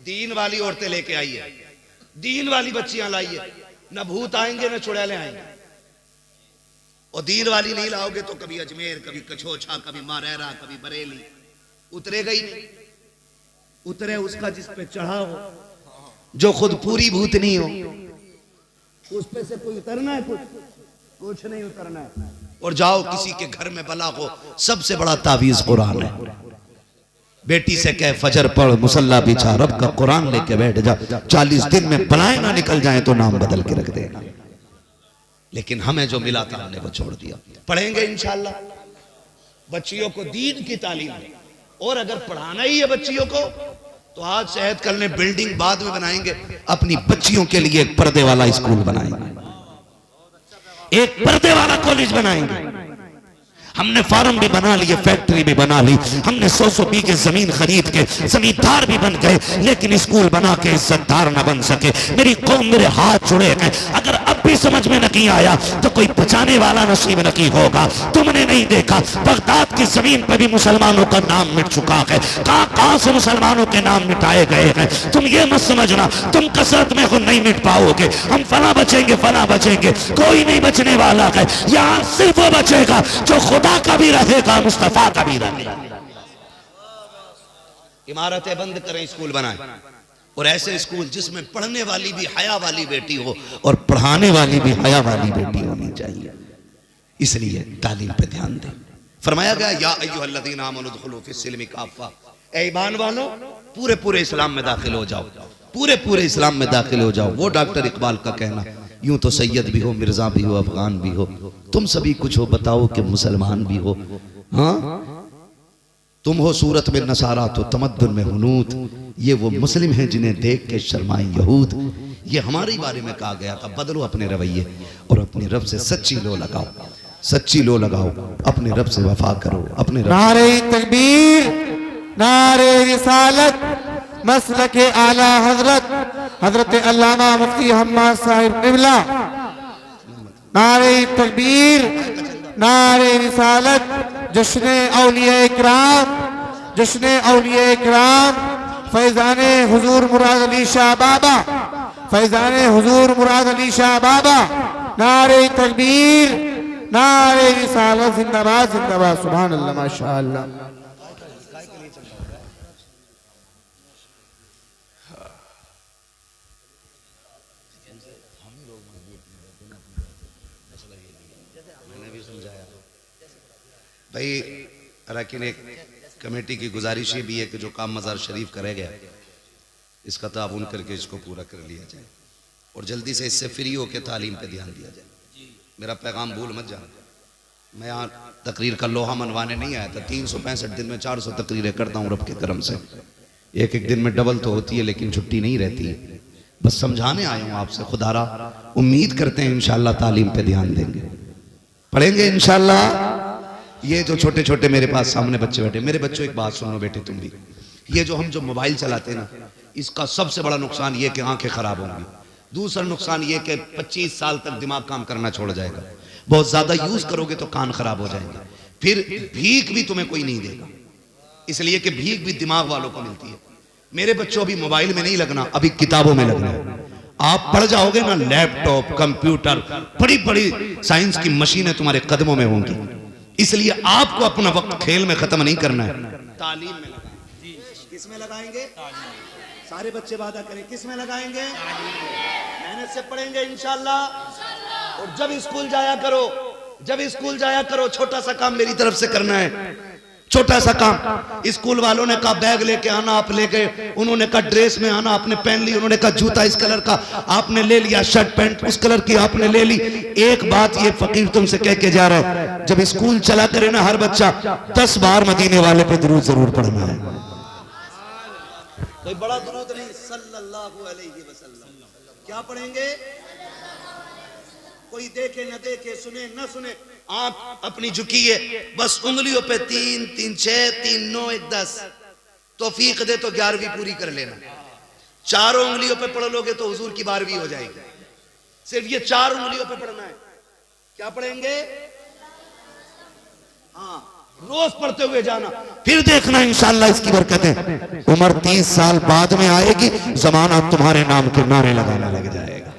दीन वाली औरतें लेके आइए, दीन वाली बच्चियां लाइए, न भूत आएंगे न चुड़ैलें आएंगे। और दीन वाली नहीं लाओगे तो कभी अजमेर, कभी कछोछा, कभी मारेरा, कभी बरेली, उतरेगा ही नहीं। उतरे उसका जिस पे चढ़ा हो, जो खुद पूरी भूत नहीं हो, उस पे से कोई उतरना है? कुछ नहीं उतरना है। और जाओ किसी के घर में बला हो, सबसे बड़ा तावीज कुरान है। बेटी से कह फजर पढ़, मुसल्ला बिछा, रब का कुरान लेके बैठ जा, 40 दिन में बलाएं ना निकल जाए तो नाम बदल के रख देना। लेकिन हमें जो मिला था हमने वो छोड़ दिया। पढ़ेंगे इंशाअल्लाह बच्चियों को दीन की तालीम, और अगर पढ़ाना ही है बच्चियों को तो आज सेहत कल ने बिल्डिंग बाद में बनाएंगे, अपनी बच्चियों के लिए एक पर्दे वाला स्कूल बनाएंगे, एक पर्दे वाला कॉलेज बनाएंगे। हमने फार्म भी बना लिए, फैक्ट्री भी बना ली, हमने 100 बीघे जमीन खरीद के जमींदार भी बन गए, लेकिन स्कूल बना के इज्जतदार न बन सके। मेरी कौम मेरे हाथ जुड़े हैं। अगर अब भी समझ में नहीं आया तो कोई बचाने वाला नसीब नहीं होगा। तुमने नहीं देखा बगदाद की जमीन पर भी मुसलमानों का नाम मिट चुका है, कहां कहां से मुसलमानों के नाम मिटाए गए हैं। तुम ये मत समझना तुम कसरत में खुद नहीं मिट पाओगे, हम फला बचेंगे फला बचेंगे, कोई नहीं बचने वाला है। यहाँ सिर्फ वो बचेगा जो खुदा का भी रहेगा, मुस्तफा का भी रहेगा। इमारतें बंद करें, स्कूल बनाएं, और ऐसे स्कूल जिसमें पढ़ने वाली भी हया वाली बेटी हो और पढ़ाने वाली भी हया वाली बेटी होनी चाहिए। इसलिए तालीम पे ध्यान दें। फरमाया गया या अय्युहल्लज़ीना आमनू उदखुलू फिस्सिल्मि काफ़ा, ए ईमान वालों पूरे पूरे इस्लाम में दाखिल हो जाओ, पूरे पूरे इस्लाम में दाखिल हो जाओ। वो डॉक्टर इकबाल का कहना, यूं तो सैयद भी हो, मिर्जा भी हो, अफगान भी हो, तुम सभी कुछ हो, बताओ कि मुसलमान भी हो। हाँ तुम हो सूरत में नसारा तो तमद्दुन में हुनूत, ये वो मुस्लिम हैं जिन्हें देख के शर्माए यहूद। ये हमारे बारे में कहा गया था। बदलो अपने रवैये और अपने रब से सच्ची लो लगाओ, सच्ची लो लगाओ, अपने रब से वफा करो, अपने नारे तकबीर, नारे रिसालत, मसलके आला हजरत हजरत अल्लामा मुफ्ती हम्माद साहिब क़िबला। नारे तकबीर, नारे रिसालत, जश्न औलिया इकराम, जश्न औलिया इकराम, फैजाने हुजूर मुराद अली शाह बाबा, फैजाने हुजूर मुराद अली शाह बाबा। नारे तकबीर, नारे रिसालत, जिंदाबाद जिंदाबाद, सुभान अल्लाह, माशाअल्लाह। भाई लेकिन एक कमेटी की गुजारिश ये भी है कि जो काम मज़ार शरीफ करे गया इसका ताउन करके इसको पूरा कर लिया जाए और जल्दी से इससे फ्री होकर तालीम पे ध्यान दिया जाए। मेरा पैगाम भूल मत जाना। मैं यहाँ तकरीर का लोहा मनवाने नहीं आया था। 365 दिन में 400 तकरीरें करता हूँ रब के करम से। एक एक दिन में डबल तो होती है लेकिन छुट्टी नहीं रहती है। बस समझाने आया हूँ आपसे। खुदारा उम्मीद करते हैं इंशाल्लाह तालीम पे ध्यान देंगे, पढ़ेंगे इंशाल्लाह। ये जो छोटे छोटे मेरे पास सामने बच्चे बैठे, मेरे बच्चों एक बात सुनो बेटे तुम भी। ये जो हम जो मोबाइल चलाते हैं ना, इसका सबसे बड़ा नुकसान ये कि आंखें खराब होंगी। दूसरा नुकसान ये कि 25 साल तक दिमाग काम करना छोड़ जाएगा। बहुत ज्यादा यूज करोगे तो कान खराब हो जाएंगे। फिर भीख भी तुम्हें कोई नहीं देगा, इसलिए कि भीख भी दिमाग वालों को मिलती है। मेरे बच्चों अभी मोबाइल में नहीं लगना, अभी किताबों में लगना है। आप पढ़ जाओगे ना, लैपटॉप, कंप्यूटर, बड़ी बड़ी साइंस की मशीनें तुम्हारे कदमों में होंगी। इसलिए आपको अपना वक्त खेल में खत्म नहीं करना है, तालीम में लगाएंगे। किसमें लगाएंगे? सारे बच्चे वादा करें, किस में लगाएंगे? मेहनत से पढ़ेंगे इंशाल्लाह। और जब स्कूल जाया करो, जब स्कूल जाया करो, छोटा सा काम मेरी तरफ से करना है, छोटा सा काम। स्कूल वालों ने कहा बैग लेके आना, आप ले गए। उन्होंने कहा ड्रेस में आना, आपने पहन ली। उन्होंने कहा जूता इस कलर का, आपने ले लिया। शर्ट पैंट उस कलर की, आपने ले ली। एक बात ये फकीर तुमसे कह के जा रहा है, जब स्कूल चला करे ना हर बच्चा 10 बार मदीने वाले पे दुरूद जरूर पढ़ना है। कोई बड़ा दुरूद नहीं, सल्लल्लाहु अलैहि वसल्लम। क्या पढ़ेंगे? कोई देखे न देखे, सुने न सुने, आप अपनी झुकिए, बस उंगलियों पे 3 3 6 3 9 1 10। तौफीक दे तो 11वीं पूरी कर लेना। चारों उंगलियों पे पढ़ लोगे तो हुजूर की 12वीं हो जाएगी। सिर्फ ये 4 उंगलियों पे पढ़ना है। क्या पढ़ेंगे? हाँ, रोज पढ़ते हुए जाना, फिर देखना इंशाअल्लाह इसकी बरकतें। उम्र 30 साल बाद में आएगी, जमाना तुम्हारे नाम के नारे लगाने लग जाएगा।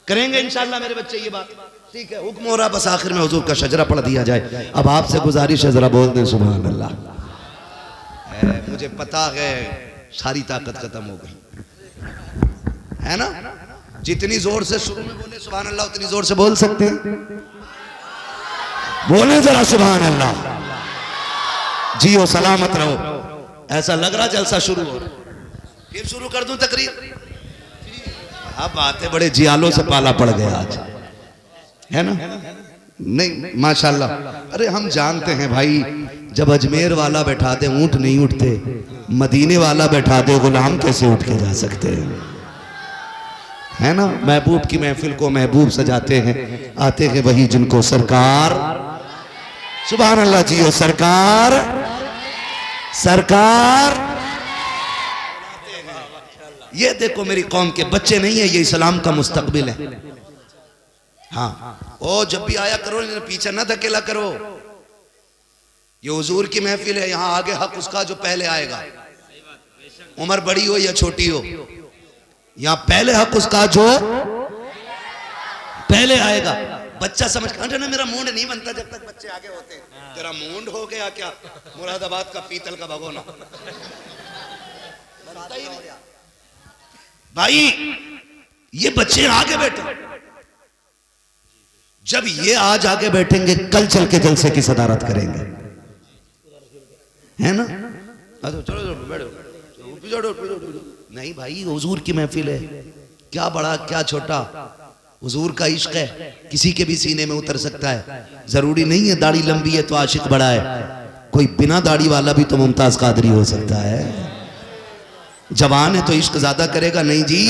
करेंगे इंशाअल्लाह मेरे बच्चे ये बात, ठीक है? हुक्म हो रहा, बस आखिर में हुजूर का शजरा पढ़ दिया जाए। अब आपसे गुजारिश है, जरा बोल दें सुभान अल्लाह। मुझे पता है सारी ताकत खत्म हो गई है ना। जितनी जोर से शुरू में बोले सुभान अल्लाह, उतनी जोर से बोल सकते हैं? बोले जरा सुभान अल्लाह। जियो सलामत रहो। ऐसा लग रहा जलसा शुरू हो, फिर शुरू कर दूं तकरीर? अब बातें बड़े जियालों से पाला पड़ गया आज, है ना? नहीं माशाल्लाह। अरे हम जानते हैं भाई, जब अजमेर वाला बैठा दे ऊंट नहीं उठते, मदीने वाला बैठा दे गुलाम कैसे उठ के जा सकते हैं, है ना? महबूब की महफिल को महबूब सजाते हैं, आते हैं वही जिनको सरकार, सुभान अल्लाह, जियो सरकार, सरकार। ये देखो मेरी कौम के बच्चे नहीं है, ये इस्लाम का मुस्तकबिल है। हाँ, ओ जब भी आया करो पीछे ना धकेला करो। ये हुजूर की महफिल है, यहाँ आगे हक उसका जो पहले आएगा, उम्र बड़ी हो या छोटी हो, यहाँ पहले हक उसका जो पहले आएगा। बच्चा समझ कर ना, मेरा मूड नहीं बनता जब तक बच्चे आगे होते हैं। तेरा मूड हो गया क्या? मुरादाबाद का पीतल का भगोना भाई, ये बच्चे आगे बैठे, जब ये आज आगे बैठेंगे कल चल के जलसे की सदारत करेंगे, है ना? चलो बैठो। नहीं भाई, हुजूर की महफिल है, क्या बड़ा क्या छोटा, हुजूर का इश्क है, किसी के भी सीने में उतर सकता है। जरूरी नहीं है दाढ़ी लंबी है तो आशिक बड़ा है, कोई बिना दाढ़ी वाला भी तो मुमताज कादरी हो सकता है। जवान है तो इश्क ज्यादा करेगा नहीं जी,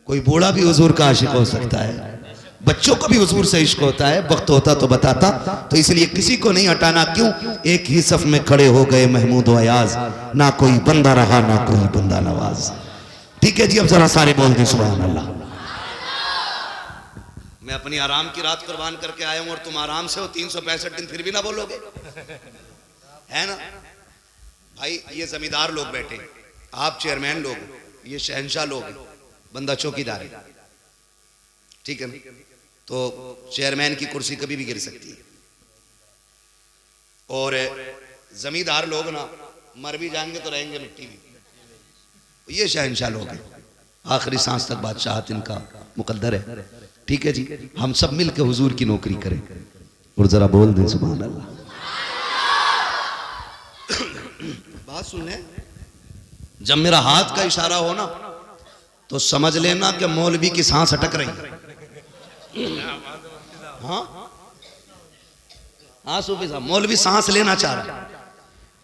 कोई बूढ़ा भी हुजूर का आशिक हो सकता है। बच्चों को भी हुजूर से इश्क होता है, वक्त होता तो बताता। तो इसलिए किसी को नहीं हटाना। क्यों? एक ही सफ में खड़े हो गए महमूद अयाज, ना कोई बंदा रहा ना कोई बंदा नवाज। ठीक है जी, अब जरा सारे बोल दें सुभान अल्लाह। मैं अपनी आराम की रात कुर्बान करके आया हूं और तुम आराम से हो 365 दिन, फिर भी ना बोलोगे, है ना? भाई ये जमींदार लोग बैठे, आप चेयरमैन लोग, ये शहंशाह लोग, बंदा चौकीदार है, ठीक है ना? तो चेयरमैन की कुर्सी कभी भी गिर सकती है, और जमींदार लोग ना मर भी जाएंगे तो रहेंगे मिट्टी में। ये शहंशाह लोग हैं, आखिरी सांस तक बादशाहत इनका मुकद्दर है। ठीक है जी, हम सब मिलकर हुजूर की नौकरी करें और जरा बोल दें सुभान अल्लाह। बात सुन ले, जब मेरा हाथ का इशारा हो ना तो समझ लेना कि मौलवी की सांस अटक रही है। हाँ हाँ सूफी साहब, मौलवी सांस लेना चाह रहा है,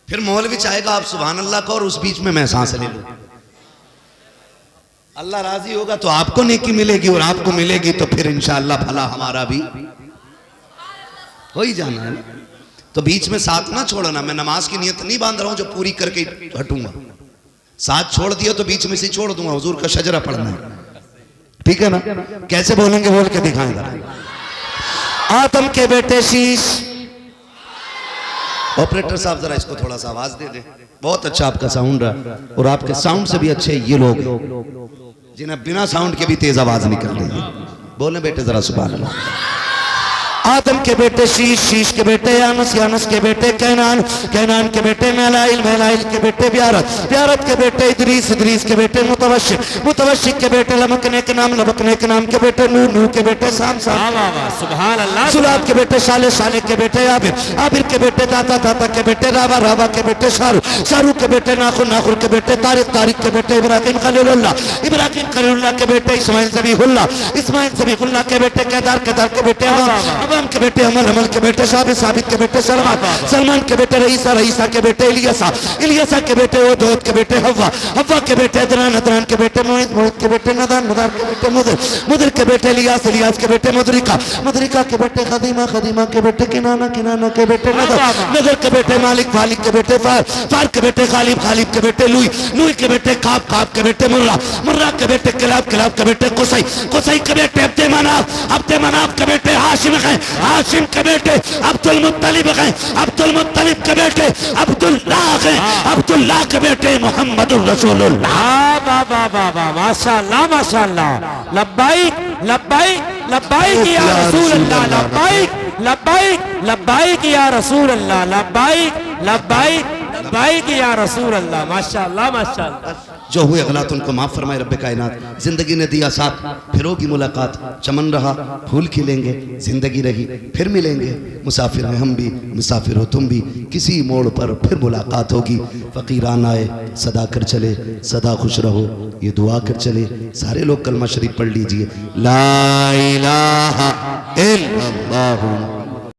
फिर मौलवी चाहेगा आप सुभान अल्लाह को और उस बीच में मैं सांस ले लूं। अल्लाह राजी होगा तो आपको नेकी मिलेगी और आपको मिलेगी तो फिर इंशाअल्लाह भला हमारा भी हो ही जाना है। तो बीच में साथ ना छोड़ना। मैं नमाज की नियत नहीं बांध रहा हूं जो पूरी करके हटूंगा, साथ छोड़ दिया तो बीच में से छोड़ दूंगा। हुजूर का शजरा पढ़ना है, ठीक है ना? कैसे बोलेंगे बोल के दिखाएंगे। आदम के बेटे शीश, ऑपरेटर साहब जरा इसको थोड़ा सा आवाज दे दे। बहुत अच्छा आपका साउंड रहा, और आपके साउंड से भी अच्छे ये लोग जिन्हें बिना साउंड के भी तेज आवाज निकल रही है। बोले बेटे जरा सुभान अल्लाह। आदम के बेटे शीश, शीश के बेटे यानस, यानस के बेटे कैनान, कैनान के बेटे मेलाइल, मेलाइल के बेटे ब्यारत, ब्यारत के बेटे इदरीस, इदरीस के बेटे मुतवशिक, मुतवशिक के बेटे लमकने के नाम, लमकने के नाम के बेटे नूह, नूह के बेटे साम, साम सुभान अल्लाह। सुलाब के बेटे साले, साले के बेटे आबिर, आबिर के बेटे दाता, दाता के बेटे रावा, रावा के बेटे शाहरुख, शाहरुख के बेटे नाखुर, नाखुर के बेटे तारिक, तारिक के बेटे इब्राहिम खलीलुल्लाह, इब्राहिम खलीलुल्लाह के बेटे इस्माइल ज़बीहुल्लाह, इस्माइल ज़बीहुल्लाह के बेटे केदार, केदार के बेटे अवाम, अवाम के बेटे अमल, अमल के बेटे साबित, साबित के बेटे सलमान, सलमान के बेटे रईसा, रईसा के बेटे इलियासा, इलियासा के बेटे ओदोद के बेटे हव्वा, हव्वा के बेटे अदनान, अदनान के बेटे मोहित, मोहित के बेटे नदान, नदान के बेटे मुदर, मुदर के बेटे इलियास, इलियास के बेटे मुदरिका, मुदरिका के बेटे खदीमा, खदीमा के बेटे किनाना, किनाना के बेटे नदर, नदर के बेटे मालिक, मालिक के बेटे फार, फार के बेटे खालिब, खालिब के बेटे लुई, लुई के बेटे काब, काब के बेटे मुर्रा, मुर्रा के बेटे किलाब, किलाब के बेटे कुसई, कुसई के बेटे अब्दे मनाफ, अब्दे मनाफ के बेटे हाशिम हैं, हाशिम के बेटे अब्दुल मुत्तलिब हैं, अब्दुल मुत्तलिब के बेटे अब्दुल्लाह हैं, अब्दुल्लाह के बेटे मोहम्मदुर रसूलुल्लाह। वाह वाह वाह वाह, माशाअल्लाह माशाअल्लाह। लब्बाइक लब्बाइक लब्बाइक या रसूल अल्लाह, लब्बाइक लब्बाइक लब्बाइक या रसूल अल्लाह, लब्बाइक लब्बाइक लब्बाइक या रसूल अल्लाह। माशाअल्लाह माशाअल्लाह। जो हुए गलत उनको माफ फरमाए रब्बे कायनात। जिंदगी ने दिया साथ, फिर होगी मुलाकात, चमन रहा फूल खिलेंगे, जिंदगी रही फिर मिलेंगे। मुसाफिर हैं हम भी, मुसाफिर हो तुम भी, किसी मोड़ पर फिर मुलाकात होगी। फकीरान आए सदा कर चले, सदा खुश रहो ये दुआ कर चले। सारे लोग कलमा शरीफ पढ़ लीजिए। ला इलाहा इल्लल्लाहु